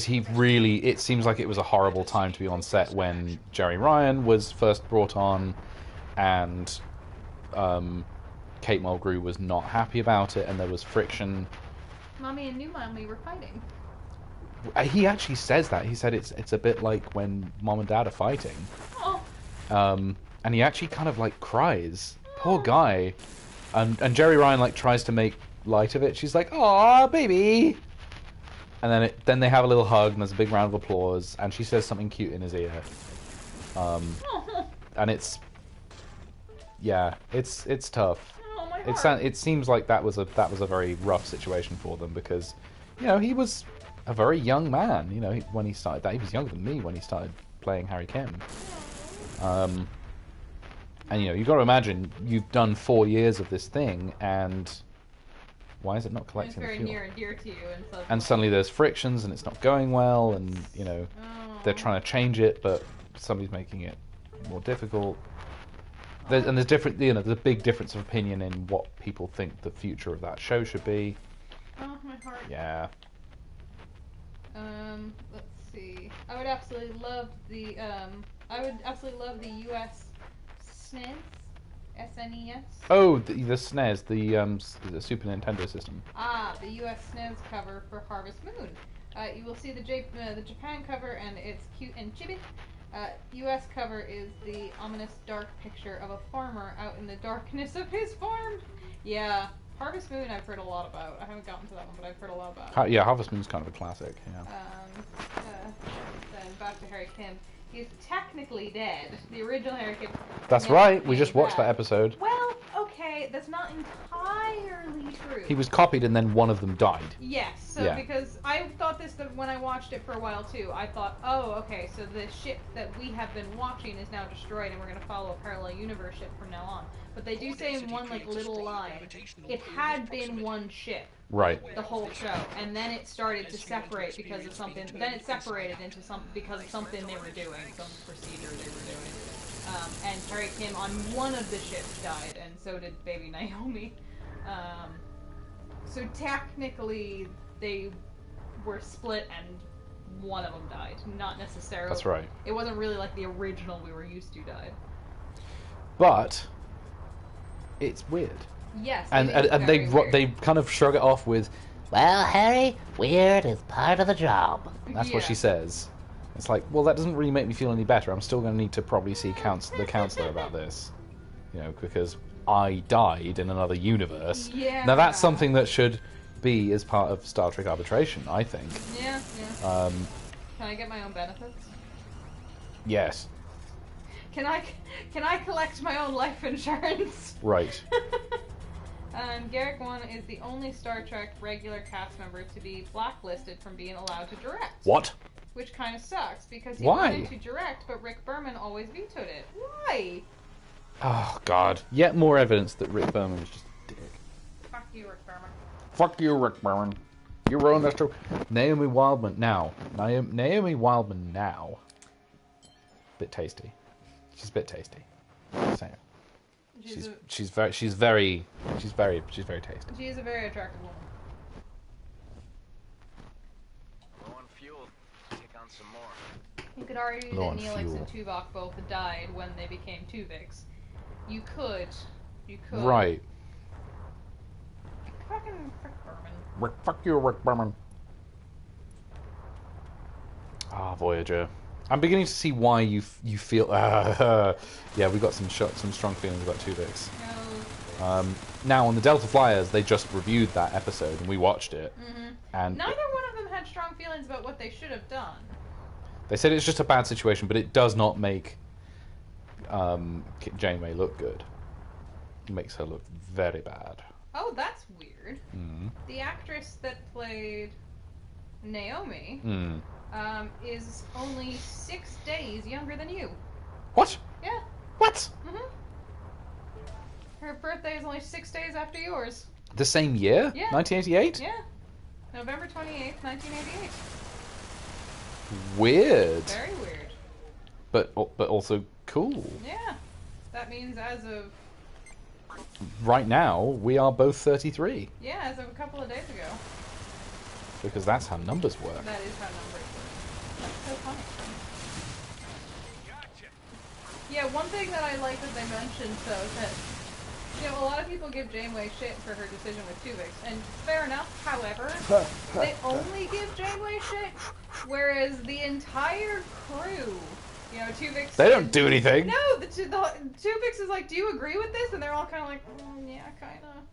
he really, it seems like it was a horrible time to be on set when Jerry Ryan was first brought on, and Kate Mulgrew was not happy about it, and there was friction. Mommy and new mommy were fighting. He actually says that. He said it's a bit like when mom and dad are fighting. Oh. And he actually kind of like cries. Poor guy. And Jerry Ryan like tries to make light of it. She's like, "Aw, baby." And then they have a little hug and there's a big round of applause and she says something cute in his ear. And it's tough. Oh, my heart. It seems like that was a very rough situation for them because, he was a very young man. When he started that, he was younger than me when he started playing Harry Kim. And you've got to imagine you've done 4 years of this thing, and why is it not It's collecting the very fuel? near and dear to you, And suddenly there's frictions, and it's not going well, and they're trying to change it, but somebody's making it more difficult. There's different, there's a big difference of opinion in what people think the future of that show should be. Oh, my heart. Yeah. Let's see. I would absolutely love the U.S. SNES. Oh, the SNES, the Super Nintendo system. Ah, the US SNES cover for Harvest Moon. You will see the Japan cover, and it's cute and chibi. US cover is the ominous dark picture of a farmer out in the darkness of his farm. Yeah, Harvest Moon I've heard a lot about. I haven't gotten to that one, but I've heard a lot about. Yeah, Harvest Moon's kind of a classic. Yeah. Then back to Harry Kim. He's technically dead. The original Harry Kim. That's right. We just watched that episode. Well, okay, that's not entirely true. He was copied, and then one of them died. Yes, so Yeah. because I thought this when I watched it for a while too. I thought, oh, okay, so the ship that we have been watching is now destroyed, and we're going to follow a parallel universe ship from now on. But they do say in one little line, it had been one ship. Right. The whole show, and then it started to separate because of something. Then it separated into because of something they were doing, some procedure they were doing. And Harry Kim on one of the ships died, and so did baby Naomi. So technically, they were split, and one of them died. Not necessarily. That's right. It wasn't really like the original we were used to died. But it's weird. Yes, And they kind of shrug it off with, "Well, Harry, weird is part of the job." That's what she says. It's like, well, that doesn't really make me feel any better. I'm still going to need to probably see the counselor about this, because I died in another universe. Yeah. Now that's something that should be as part of Star Trek arbitration, I think. Yeah. Can I get my own benefits? Yes. Can I collect my own life insurance? Right. Garrick 1 is the only Star Trek regular cast member to be blacklisted from being allowed to direct. What? Which kind of sucks, because he Why? wanted to direct, but Rick Berman always vetoed it. Why? Oh, God. Yet more evidence that Rick Berman was just a dick. Fuck you, Rick Berman. Fuck you, Rick Berman. You ruined that show. Naomi Wildman now. Naomi Wildman now. Bit tasty. She's a bit tasty. Just saying. She's very tasty. She is a very attractive woman. Low on fuel. Take on some more. You could argue Low that on Neelix fuel. and Tuvok both died when they became Tuviks. You could. Right. Fucking Rick Berman. Fuck you, Rick Berman. Ah, Voyager. I'm beginning to see why you feel. Yeah, we got some strong feelings about Tuvix. No. Now on the Delta Flyers, they just reviewed that episode and we watched it. Mm-hmm. And neither one of them had strong feelings about what they should have done. they said it's just a bad situation, but it does not make Janeway look good. It makes her look very bad. Oh, that's weird. Mm. The actress that played Naomi Mm. is only 6 days younger than you. What? Yeah. What? Mm-hmm. Her birthday is only 6 days after yours. The same year? Yeah. 1988? Yeah. November 28th, 1988. Weird. Very weird. But also cool. Yeah. That means as of... Right now, we are both 33. Yeah, as of a couple of days ago. Because that's how numbers work. That is how numbers work. That's so funny. Yeah, one thing that I like that they mentioned, so that, a lot of people give Janeway shit for her decision with Tuvix, and fair enough, however, they only give Janeway shit, whereas the entire crew, Tuvix... They don't do anything! No, the Tuvix is like, do you agree with this? And they're all kind of like, yeah, kind of.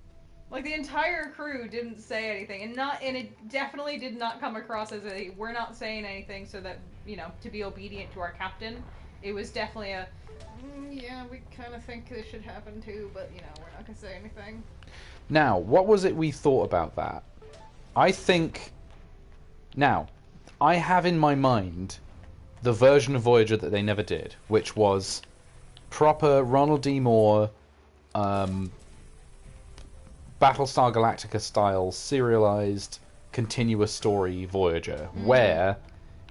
Like, the entire crew didn't say anything, and it definitely did not come across as we're not saying anything so that, to be obedient to our captain. It was definitely a, yeah, we kind of think this should happen too, but, we're not going to say anything. Now, what was it we thought about that? I think... Now, I have in my mind the version of Voyager that they never did, which was proper Ronald D. Moore, Battlestar Galactica style serialized continuous story Voyager, where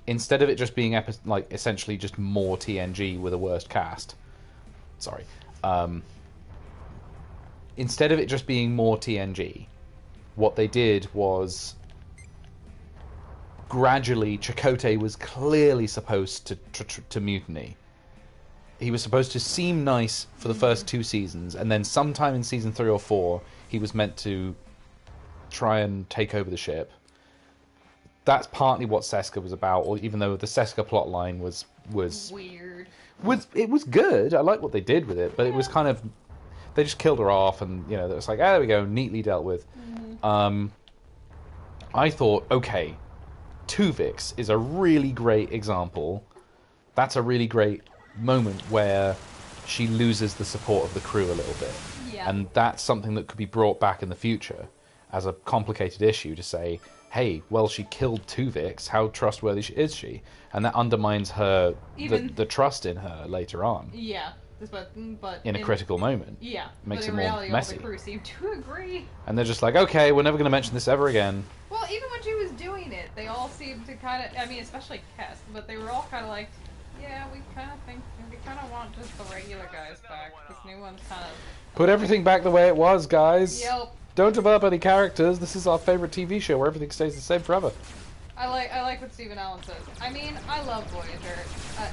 instead of it just being essentially just more TNG with a worst cast, instead of it just being more TNG, what they did was gradually Chakotay was clearly supposed to mutiny. he was supposed to seem nice for the first 2 seasons, and then sometime in season 3 or 4, he was meant to try and take over the ship. That's partly what Seska was about, or even though the Seska plotline was weird. It was good. I like what they did with it, but it was kind of, they just killed her off, and it was like, there we go, neatly dealt with. I thought, okay, Tuvix is a really great example. That's a really great moment where she loses the support of the crew a little bit. Yeah. And that's something that could be brought back in the future as a complicated issue to say, hey, well, she killed Tuvix, how trustworthy is she? And that undermines her, the trust in her later on. Yeah. But in a critical moment. Yeah. Makes but in it more reality, messy. All the crew seemed to agree. And they're just like, okay, we're never going to mention this ever again. Well, even when she was doing it, they all seemed to kind of, I mean, especially Kess, but they were all kind of like, yeah, we kind of want just the regular guys back. This new one's kind of... Put everything back the way it was, guys. Yep. Don't develop any characters. This is our favorite TV show where everything stays the same forever. I like what Stephen Allen says. I mean, I love Voyager.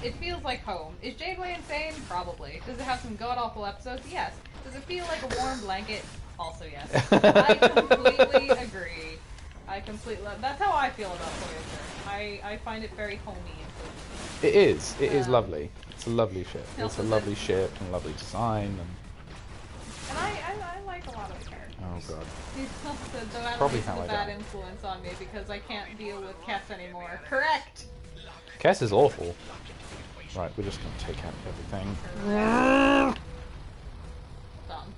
It feels like home. Is Janeway insane? Probably. Does it have some god-awful episodes? Yes. Does it feel like a warm blanket? Also yes. I completely agree. That's how I feel about Voyager. I find it very homey and cozy. It is. It is lovely. It's a lovely ship. It's a lovely ship and lovely design. And I like a lot of the characters. Oh god. Though Probably is how a I bad die. influence on me because I can't deal with Kess anymore. Correct. Kess is awful. Right, we're just going to take out everything. Done.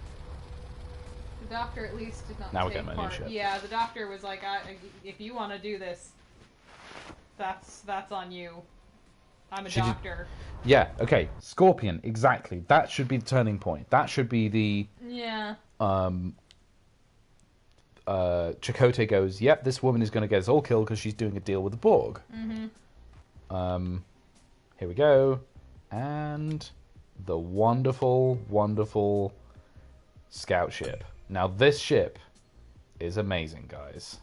The doctor at least did not Now we take get my new part. ship. Yeah, the doctor was like, if you want to do this, that's on you. I'm a doctor. Yeah, okay. Scorpion, exactly. That should be the turning point. That should be the... Yeah. Chakotay goes, yep, this woman is going to get us all killed because she's doing a deal with the Borg. Here we go. And the wonderful, wonderful scout ship. Now, this ship is amazing, guys.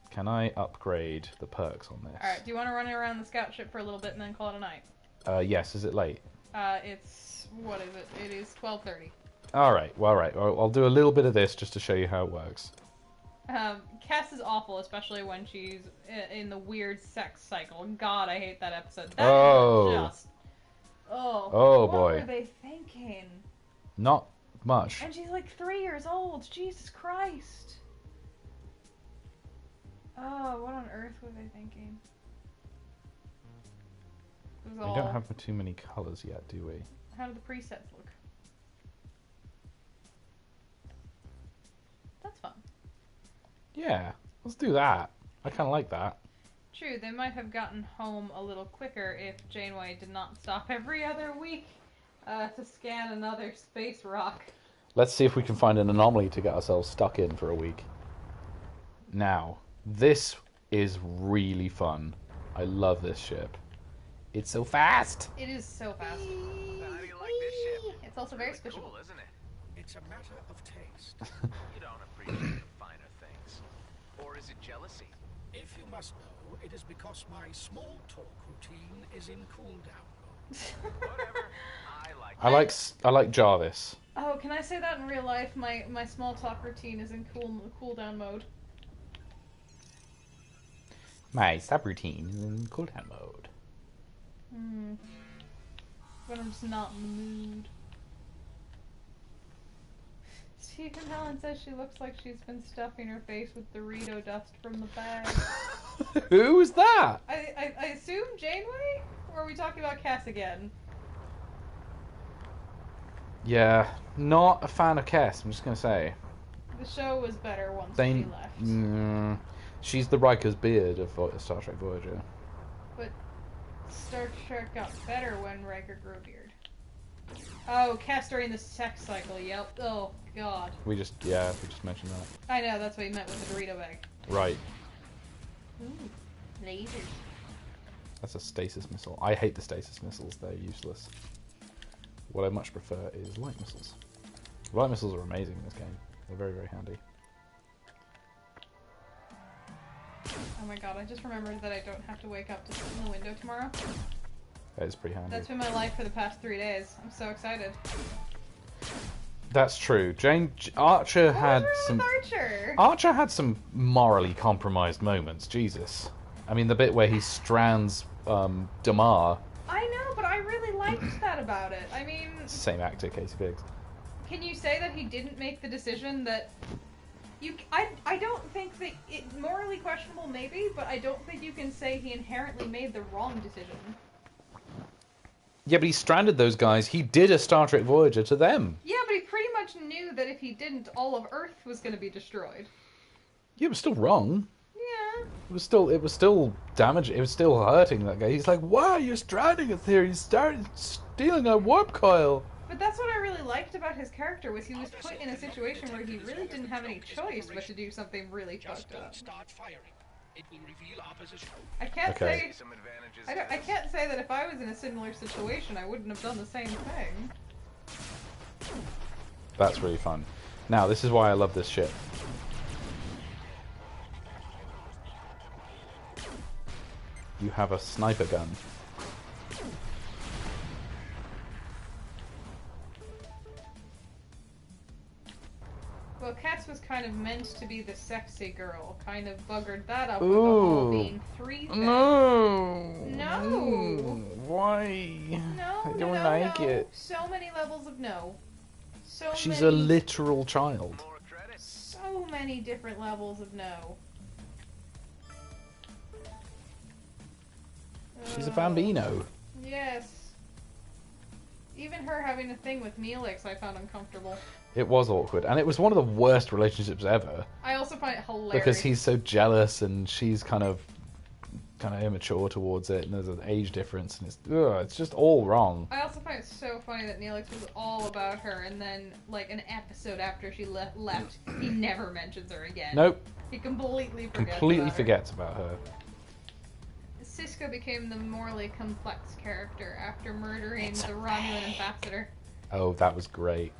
Can I upgrade the perks on this? Alright, do you want to run around the scout ship for a little bit and then call it a night? Yes, is it late? It's... what is it? It is 12:30. Alright, well, alright. I'll do a little bit of this just to show you how it works. Cass is awful, especially when she's in the weird sex cycle. God, I hate that episode. That is just... Oh, what boy. were they thinking? Not much. And she's like 3 years old. Jesus Christ. Oh, what on earth were they thinking? It was We don't have too many colours yet, do we? How do the presets look? That's fun. Yeah, let's do that. I kind of like that. True, they might have gotten home a little quicker if Janeway did not stop every other week to scan another space rock. Let's see if we can find an anomaly to get ourselves stuck in for a week. Now, this is really fun. I love this ship. It's so fast. It is so fast. How do you like this ship? It's also very squishable. Cool, isn't it? It's a matter of taste. You don't appreciate the finer things. Or is it jealousy? If you must know, it is because my small talk routine is in cool down mode. Whatever. I I like Jarvis. Oh, can I say that in real life? My small talk routine is in cooldown mode. My subroutine is in cooldown mode. But I'm just not in the mood. Stephen Helen says she looks like she's been stuffing her face with Dorito dust from the bag. Who is that? I assume Janeway? Or are we talking about Cass again? Yeah, not a fan of Kess, I'm just going to say. The show was better once she left. She's the Riker's beard of Star Trek Voyager. But Star Trek got better when Riker grew a beard. Oh, Cass during the sex cycle, yep. Oh, God. We just mentioned that. I know, that's what he meant with the Dorito bag. Right. Ooh, lasers. That's a stasis missile. I hate the stasis missiles, they're useless. What I much prefer is light missiles. Light missiles are amazing in this game. They're very, very handy. Oh my god, I just remembered that I don't have to wake up to sit in the window tomorrow. That is pretty handy. That's been my life for the past 3 days. I'm so excited. That's true. Archer had What's some. wrong with Archer? Archer had some morally compromised moments. Jesus. I mean, the bit where he strands Damar. I know, but I really liked that about it. I mean, Same actor, Casey Biggs. can you say that he didn't make the decision that I don't think that it morally questionable maybe, but I don't think you can say he inherently made the wrong decision. Yeah, but he stranded those guys. He did a Star Trek Voyager to them. Yeah, but he pretty much knew that if he didn't, all of Earth was going to be destroyed. Yeah, it was still wrong. Yeah. It was still damaging. It was still hurting that guy. He's like, "Why are you stranding us here? You started stealing our warp coil." But that's what I really liked about his character, was he was put in a situation where he really didn't have any choice but to do something really fucked up. Start firing. It will reveal our position. I can't Okay. say Some advantages. I can't say that if I was in a similar situation, I wouldn't have done the same thing. That's really fun. Now, this is why I love this ship. You have a sniper gun. Well, Cass was kind of meant to be the sexy girl. Kind of buggered that up with the whole Ooh. being 3 thing. No. No. Why? No, I no, don't no, like no. it. So many levels of no. So She's many, a literal child. More credits. so many different levels of no. She's a Oh, bambino. Yes. Even her having a thing with Neelix, I found uncomfortable. It was awkward, and it was one of the worst relationships ever I also find it hilarious. because he's so jealous and she's kind of immature towards it, and there's an age difference, and it's just all wrong. I also find it so funny that Neelix was all about her, and then, like, an episode after she left, he never mentions her again. Nope, He completely completely forgets about her. Cisco became the morally complex character after murdering the Romulan ambassador. Oh, that was great.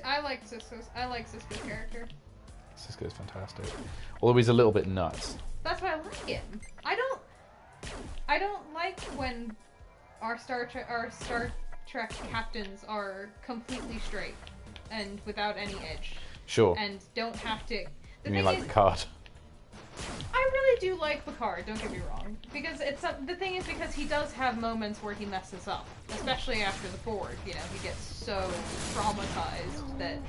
I like Cisco's character. Cisco's fantastic. Although he's a little bit nuts. That's why I like him. I don't like when our Star Trek captains are completely straight and without any edge Sure. and don't have to. You mean like Picard? I really do like Picard. Don't get me wrong, because the thing is because he does have moments where he messes up, especially after the Forge. You know, he gets so traumatized that.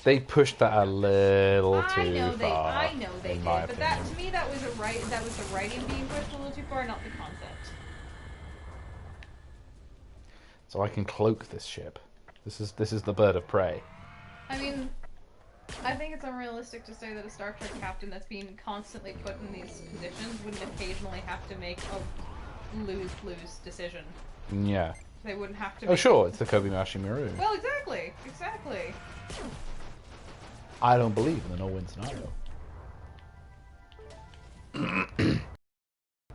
They pushed that a little too I know far. they in did, my but opinion. to me that was the writing being pushed a little too far, not the concept. So I can cloak this ship. This is the bird of prey. I mean, I think it's unrealistic to say that a Star Trek captain that's being constantly put in these positions wouldn't occasionally have to make a lose-lose decision. Yeah. They wouldn't have to. Oh sure, it's the Kobayashi Maru. Well, exactly. I don't believe in the no-win scenario.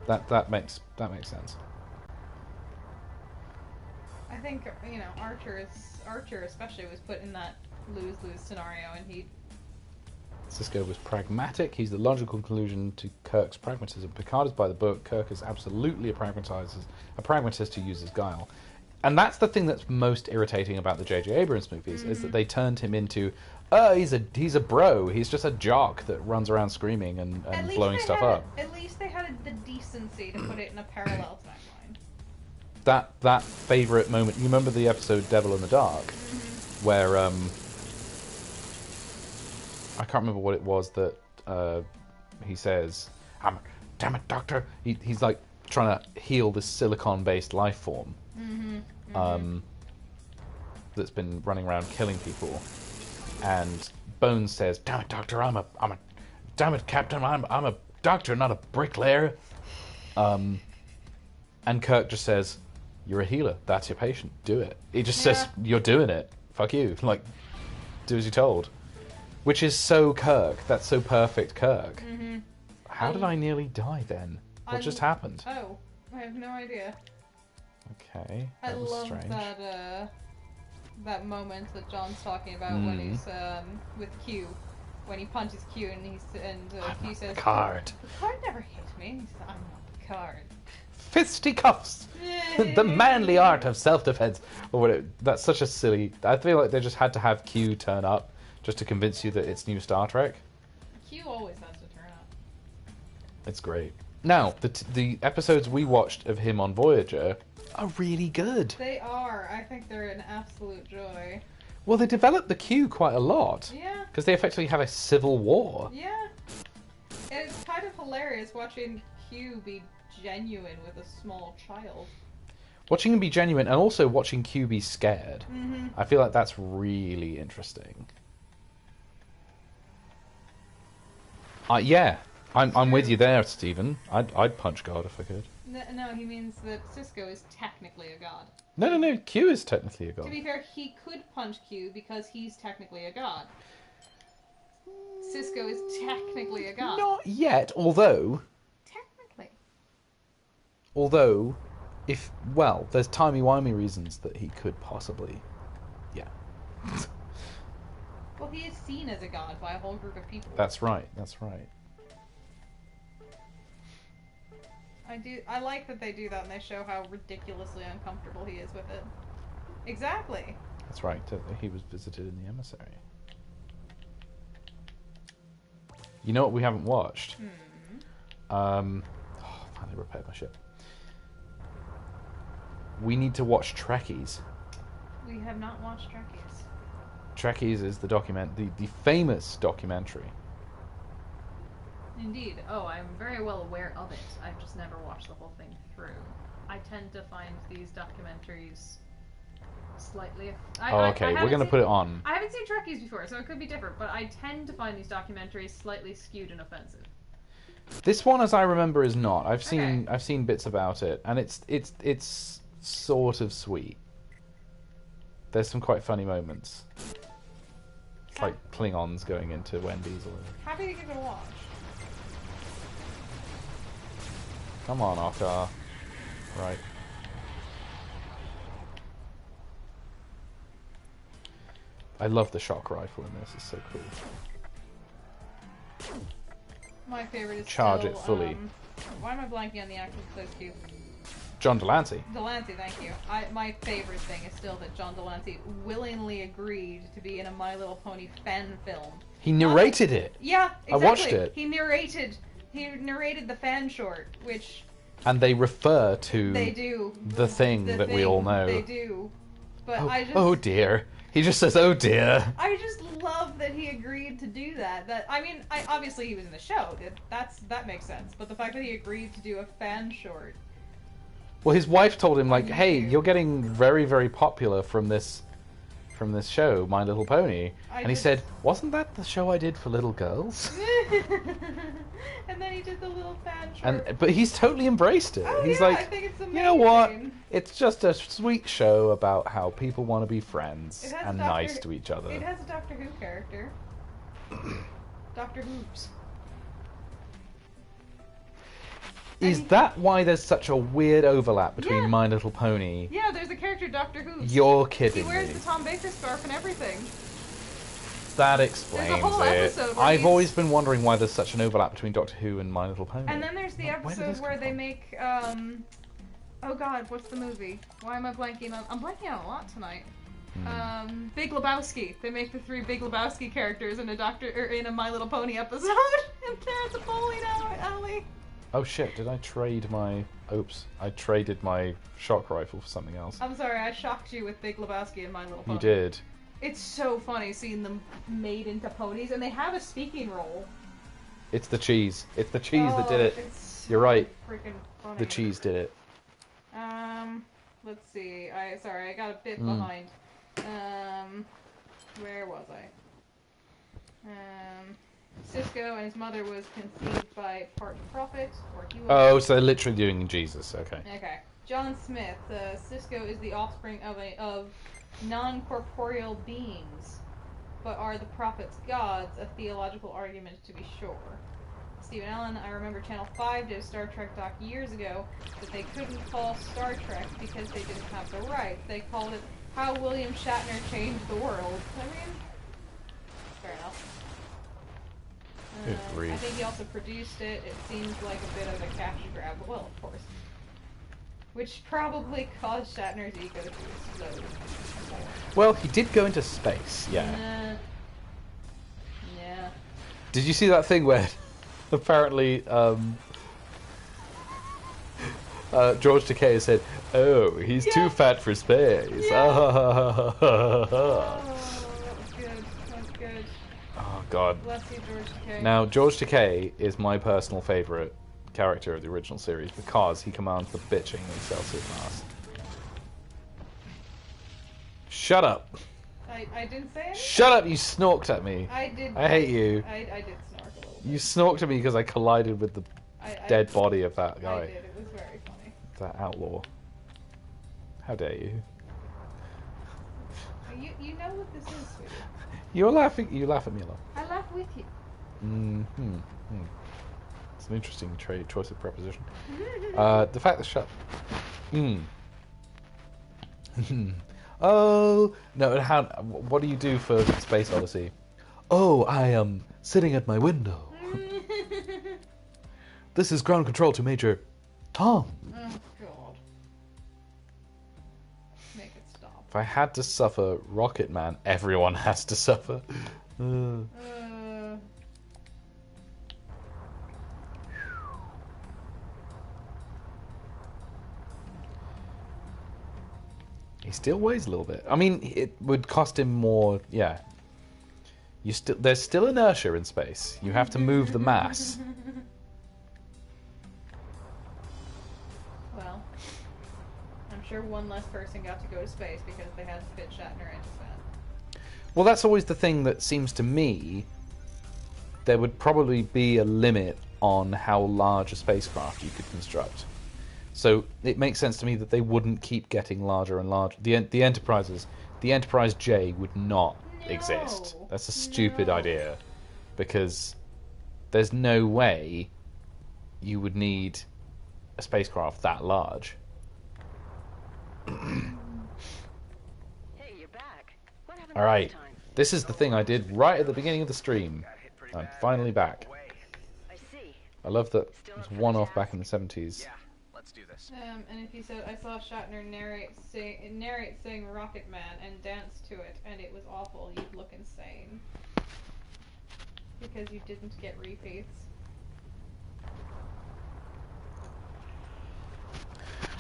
that makes sense. I think Archer especially was put in that lose-lose scenario, and he. Cisco was pragmatic. He's the logical conclusion to Kirk's pragmatism. Picard is by the book. Kirk is absolutely a pragmatist who uses guile. And that's the thing that's most irritating about the J.J. Abrams movies, is that they turned him into, he's a bro. He's just a jock that runs around screaming and blowing stuff up. At least they had the decency to put it in a parallel timeline. That favorite moment. You remember the episode Devil in the Dark, where I can't remember what it was that he says, "Damn it, Doctor!" He's like trying to heal this silicon-based life form that's been running around killing people, and Bones says, "Damn it, Doctor! Damn it, Captain! I'm a doctor, not a bricklayer." And Kirk just says, "You're a healer. That's your patient. Do it." He just says, "You're doing it. Fuck you." Like, do as you're told. Which is so Kirk. That's so perfect Kirk. How did I nearly die then? What just happened? Oh, I have no idea. Okay, that was love strange. that moment that John's talking about when he's with Q, when he punches Q and Q says, Picard. "Picard never hit me." And he says, "I'm not Picard." fisticuffs. The manly art of self-defense. Or what that's such a silly... I feel like they just had to have Q turn up just to convince you that it's new Star Trek. Q always has to turn up. It's great. Now, the episodes we watched of him on Voyager are really good. They are. I think they're an absolute joy. Well, they developed the Q quite a lot. Yeah. Because they effectively have a civil war. Yeah. And it's kind of hilarious watching Q be genuine with a small child. Watching him be genuine and also watching Q be scared. Mm-hmm. I feel like that's really interesting. Yeah, I'm with you there, Stephen. I'd punch God if I could. No, he means that Cisco is technically a god. No. Q is technically a god. To be fair, he could punch Q because he's technically a god. Cisco is technically a god. Not yet, although, if, well, there's timey-wimey reasons that he could possibly, yeah. Well, he is seen as a god by a whole group of people. That's right. I like that they do that and they show how ridiculously uncomfortable he is with it. Exactly. That's right, he was visited in the emissary. You know what we haven't watched? Finally repaired my ship. We need to watch Trekkies. We have not watched Trekkies. Trekkies is the famous documentary. Indeed. Oh, I'm very well aware of it. I've just never watched the whole thing through. I tend to find these documentaries slightly... Okay, we're going to put it on. I haven't seen Trekkies before, so it could be different, but I tend to find these documentaries slightly skewed and offensive. This one, as I remember, is not. I've Okay. seen bits about it, and it's sort of sweet. There's some quite funny moments. It's like Klingons going into Wendy's or whatever. Happy to give it a watch. Come on, Okkar. Right. I love the shock rifle in this. It's so cool. My favorite is Charge still, it fully. Why am I blanking on the actor who plays Q? John Delancey. Delancey, thank you. My favorite thing is still that John Delancey willingly agreed to be in a My Little Pony fan film. He narrated it. Yeah, exactly. I watched it. He narrated the fan short, which And they refer to they do. the thing that we all know. They do. But Oh, oh dear. He just says, "Oh dear." I just love that he agreed to do that. Obviously he was in the show. That makes sense. But the fact that he agreed to do a fan short. Well, his wife told him, like, "Hey, you're getting very, very popular from this show, My Little Pony." And he said, "Wasn't that the show I did for little girls?" And then he did the little fan short. But he's totally embraced it. Oh, He's yeah, like, I think it's you know what? amazing. It's just a sweet show about how people want to be friends It has and a Doctor- nice to each other. It has a Doctor Who character. Dr. Hoops. Is that why there's such a weird overlap between Yeah. My Little Pony? Yeah, there's a character, Dr. Hoops. You're He kidding wears me. the Tom Baker scarf and everything. That explains whole it. episode where I've he's- always been wondering why there's such an overlap between Doctor Who and My Little Pony. And then there's the Where did episode this where come they from? make, oh god, what's the movie? Why am I blanking on? I'm blanking on a lot tonight. Big Lebowski. They make the 3 Big Lebowski characters in in a My Little Pony episode, and they're at the bowling alley. Oh shit, did I trade my... Oops, I traded my shock rifle for something else. I'm sorry, I shocked you with Big Lebowski and My Little Pony. You did. It's so funny seeing them made into ponies, and they have a speaking role. It's the cheese. It's the cheese that did it. It's so You're right. freaking funny. The cheese did it. Let's see. Sorry, I got a bit behind. Where was I? Cisco and his mother was conceived by part prophet, or he was. Oh, so they're literally doing Jesus. Okay. Okay. John Smith. Cisco is the offspring of non-corporeal beings, but are the prophets gods? A theological argument, to be sure. Stephen Allen, I remember Channel 5 did a Star Trek doc years ago that they couldn't call Star Trek because they didn't have the rights. They called it How William Shatner Changed the World. I mean, fair enough. Good I grief. think he also produced it. It seems like a bit of a cash grab. Well, of course. which probably caused Shatner's ego to explode more. Well, he did go into space, yeah. Yeah. Did you see that thing where apparently George Takei said, "Oh, he's too fat for space." Yeah. Oh, that was good. That was good. Oh God. Bless you, George Takei. Now, George Takei is my personal favourite character of the original series because he commands the bitching in Celsius Mass. Shut up! I didn't say anything. Shut up! You snorked at me. I did. I hate you. I did snark a little bit. You snorked at me because I collided with the dead body of that guy. I did. It was very funny. That outlaw. How dare you? You know what this is, sweetie. You're laughing. You laugh at me a lot. I laugh with you. It's an interesting choice of preposition. The fact that shut. Oh no! How? What do you do for Space Odyssey? Oh, I am sitting at my window. This is ground control to Major Tom. Oh God! Make it stop. If I had to suffer Rocket Man, everyone has to suffer. He still weighs a little bit. I mean, it would cost him more. Yeah. There's still inertia in space. You have to move the mass. Well, I'm sure one less person got to go to space because they had to fit Shatner into that. Well, that's always the thing that seems to me. There would probably be a limit on how large a spacecraft you could construct. So it makes sense to me that they wouldn't keep getting larger and larger. The Enterprise J would not exist. That's a stupid idea, because there's no way you would need a spacecraft that large. Hey, you're back. What happened All right, last time? this is the thing I did right at the beginning of the stream. I'm finally back. I see. I love that it was one off back in the 70s. Yeah, let's do this. And if you said, I saw Shatner narrate saying Rocket Man and dance to it, and it was awful, you'd look insane. Because you didn't get repeats.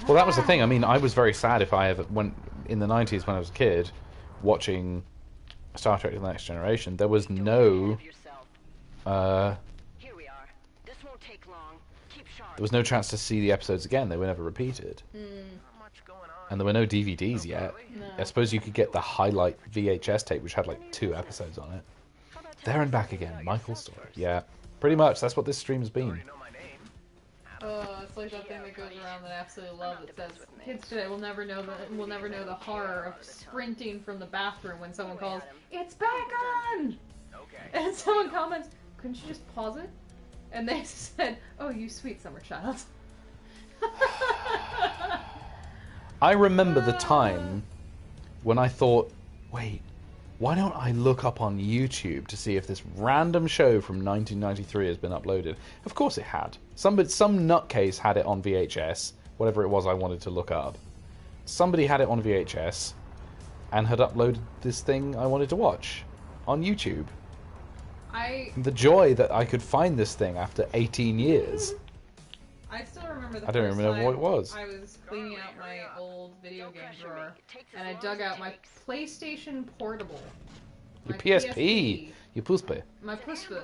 Well, that was the thing. I mean, I was very sad if I ever went in the 90s when I was a kid watching Star Trek: The Next Generation. There was no Here we are. This won't take long. Keep sharp. there was no chance to see the episodes again. They were never repeated. Not much going on. And there were no DVDs yet. No. I suppose you could get the highlight VHS tape, which had like 2 episodes on it. There and back again, Michael's story. Yeah, pretty much. That's what this stream has been. You know my name. It's like that thing that goes around that I absolutely love that says, kids today will never know the horror of sprinting from the bathroom when someone calls, "It's back on!" Okay. And someone comments, "Couldn't you just pause it?" And they said, "Oh, you sweet summer child." I remember the time when I thought, wait, why don't I look up on YouTube to see if this random show from 1993 has been uploaded? Of course it had. Some nutcase had it on VHS, whatever it was I wanted to look up. Somebody had it on VHS and had uploaded this thing I wanted to watch on YouTube. The joy that I could find this thing after 18 years. I still remember the I don't first even know what it time was. I was cleaning out my old video game drawer, and I dug out my PlayStation Portable. Your My PSP. Your PSP. My PSP.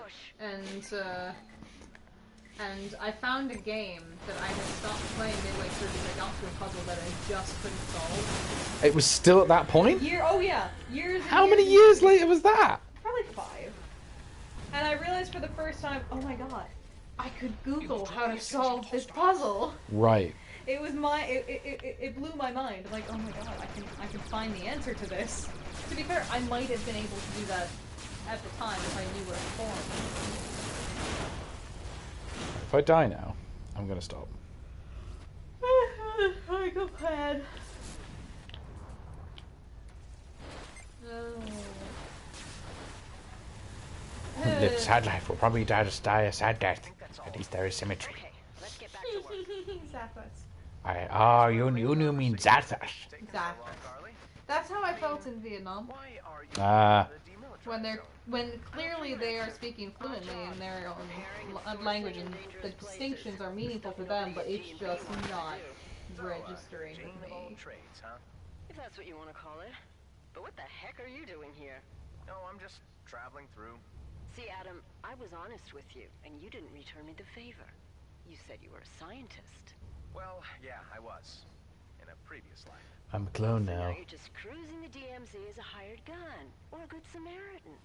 And I found a game that I had stopped playing midway through because I got to a puzzle that I just couldn't solve. It was still at that point? Years. How many years later was that? Probably 5. And I realized for the first time, oh my god, I could Google how to solve this puzzle. Right. It was it blew my mind. I'm like, oh my god, I can find the answer to this. To be fair, I might have been able to do that at the time if I knew what it formed. If I die now, I'm gonna stop. I go bad. Live a sad life will probably die a sad death. At least there is symmetry. Okay, let's get back to work. Zappos. You mean Zartash. Taking so Exactly. long, Carly? That's how I felt in Vietnam. Why are you Ah. the demilitarized When clearly they are speaking fluently in their own language and the distinctions are meaningul for them, but it's just not registering Jane with of all me. trades, huh? If that's what you want to call it. But what the heck are you doing here? No, I'm just traveling through. See, Adam, I was honest with you, and you didn't return me the favor. You said you were a scientist. Well, yeah, I was. In a previous life. I'm a clone So now now. you're just cruising the DMZ as a hired gun, or a good Samaritan.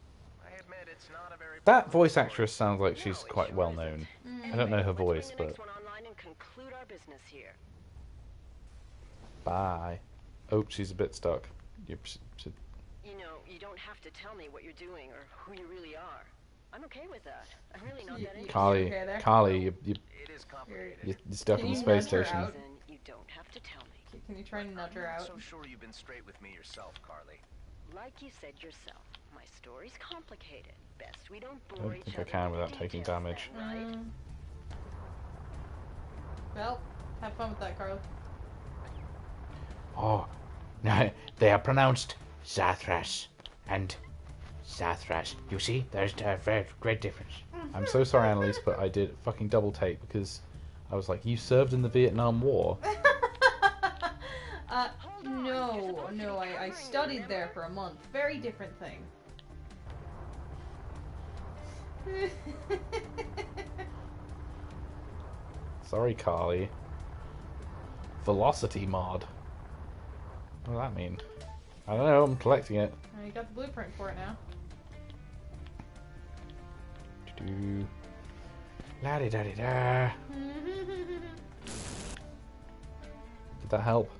I admit it's not a very That pleasant voice story. actress sounds like she's No, it quite sure well isn't. known. Mm. I don't know her Anyway, voice, let's bring but the next one online and conclude our business here. bye. Oh, she's a bit stuck. Yep, You know, you don't have to tell me what you're doing or who you really are. I'm okay with that. I'm really not that interested. Carly, okay there? Carly, It is complicated. you're stuck Can in the you space nudge her station. out? Then you don't have to tell me. Can you try and nudge her I'm out? not so sure you've been straight with me yourself, Carly. Like you said yourself, my story's complicated. Best we don't I bore don't each think I other can with the without taking details damage. then, right? Well, have fun with that, Carl. Oh, no, they are pronounced Zathras and Zathras. You see, there's a very great difference. I'm so sorry, Annalise, but I did fucking double take because I was like, you served in the Vietnam War. No, I studied there for a month. Very different thing. Sorry, Carly. Velocity mod. What does that mean? I don't know, I'm collecting it. You got the blueprint for it now. Do la di da di da. Did that help?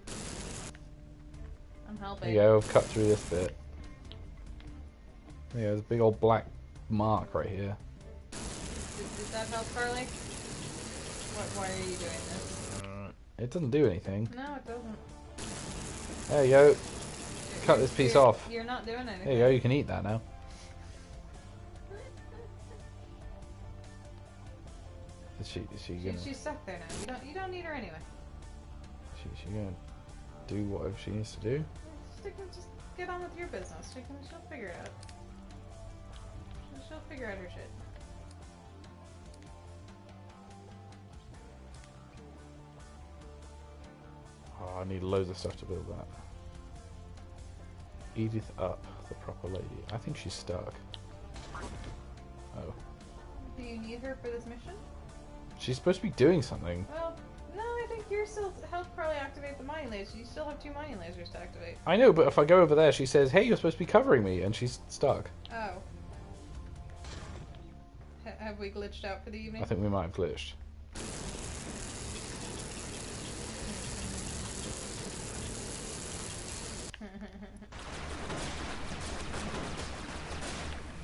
I'm There helping. you go, cut through this bit. There you go, there's a big old black mark right here. Did that help, Carly? Why are you doing this? It doesn't do anything. No, it doesn't. There you go. Cut this piece off. You're not doing anything. There you go, you can eat that now. Is she gonna She's stuck there now. You don't need her anyway. she gonna do whatever she needs to do? Just get on with your business. She'll figure it out. She'll figure out her shit. Oh, I need loads of stuff to build that. Edith up, the proper lady. I think she's stuck. Oh. Do you need her for this mission? She's supposed to be doing something. Well, no, I think you're still help Carly activate the mining lasers. You still have 2 mining lasers to activate. I know, but if I go over there, she says, hey, you're supposed to be covering me, and she's stuck. Oh. Have we glitched out for the evening? I think we might have glitched.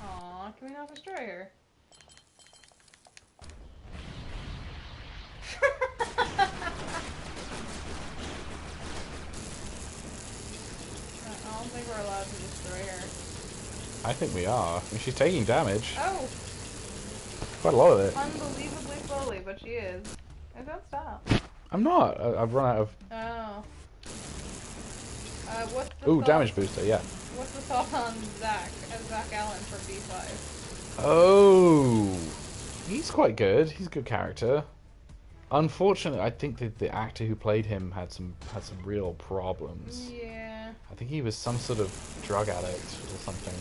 Aw, can we not destroy her? I don't think we're allowed to destroy her. I think we are. I mean, she's taking damage. Oh, Quite a lot of it. unbelievably slowly, but she is. And don't stop. I'm not. I've run out of... Oh. What's the Ooh, thought- damage booster, yeah. What's the thought on Zach Allen from B5? Oh! He's quite good. He's a good character. Unfortunately, I think that the actor who played him had some real problems. Yeah. I think he was some sort of drug addict or something.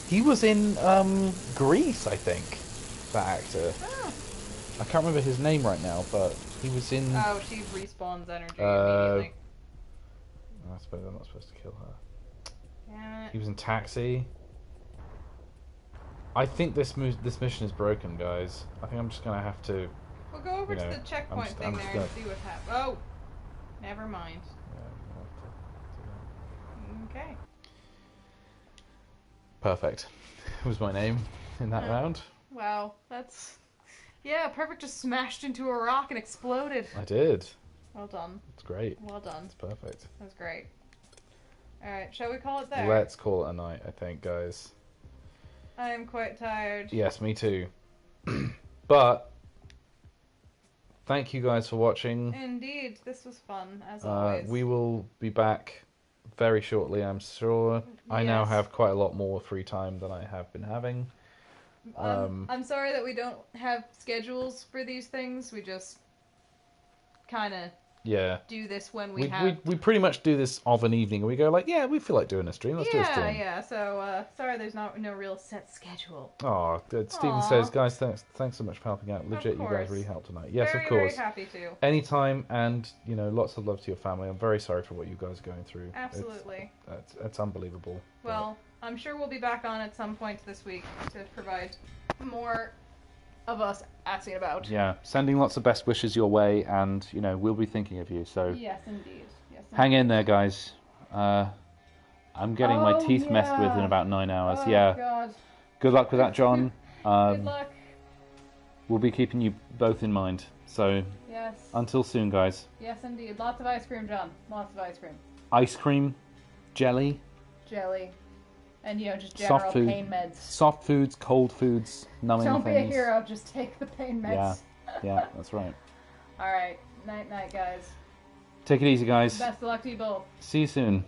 He was in Grease, I think. That actor. Oh. I can't remember his name right now, but he was in. Oh, she respawns energy immediately. I suppose I'm not supposed to kill her. Damn He it. was in Taxi. I think this mission is broken, guys. I think I'm just gonna have to. We'll go over You know, to the checkpoint I'm thing just there and see what happens. Oh! Never mind. Yeah, I'm gonna have to do that. Okay. Perfect. Was my name in that Yeah. round. Wow, that's... Yeah, Perfect just smashed into a rock and exploded. I did. Well done. It's great. Well done. It's perfect. That was great. Alright, shall we call it there? Let's call it a night, I think, guys. I'm quite tired. Yes, me too. But thank you guys for watching. Indeed, this was fun, as always. We will be back very shortly, I'm sure. I now Yes. have quite a lot more free time than I have been having. I'm sorry that we don't have schedules for these things. We just kind of Yeah. do this when we have... We pretty much do this of an evening, and we go like, yeah, we feel like doing a stream. Let's do a stream. Yeah. So, sorry there's no real set schedule. Oh, good. Steven Aw. says, guys, thanks so much for helping out. Legit, you guys course. really helped tonight. Yes, very, of course. Very happy to. Anytime, and lots of love to your family. I'm very sorry for what you guys are going through. Absolutely. It's unbelievable. Well, I'm sure we'll be back on at some point this week to provide more of us asking about. Yeah, sending lots of best wishes your way, and we'll be thinking of you. So Yes, indeed. Yes. hang in there, guys. I'm getting my teeth messed with in about 9 hours. Oh, yeah. God. Good luck with that, John. Good luck. We'll be keeping you both in mind. So Yes. until soon, guys. Yes, indeed. Lots of ice cream, John. Lots of ice cream. Ice cream, jelly, Jelly. And, just general soft food, pain meds. soft foods, cold foods, numbing Don't things. be a hero. Just take the pain meds. Yeah, that's right. All right. Night, night, guys. Take it easy, guys. Best of luck to you both. See you soon.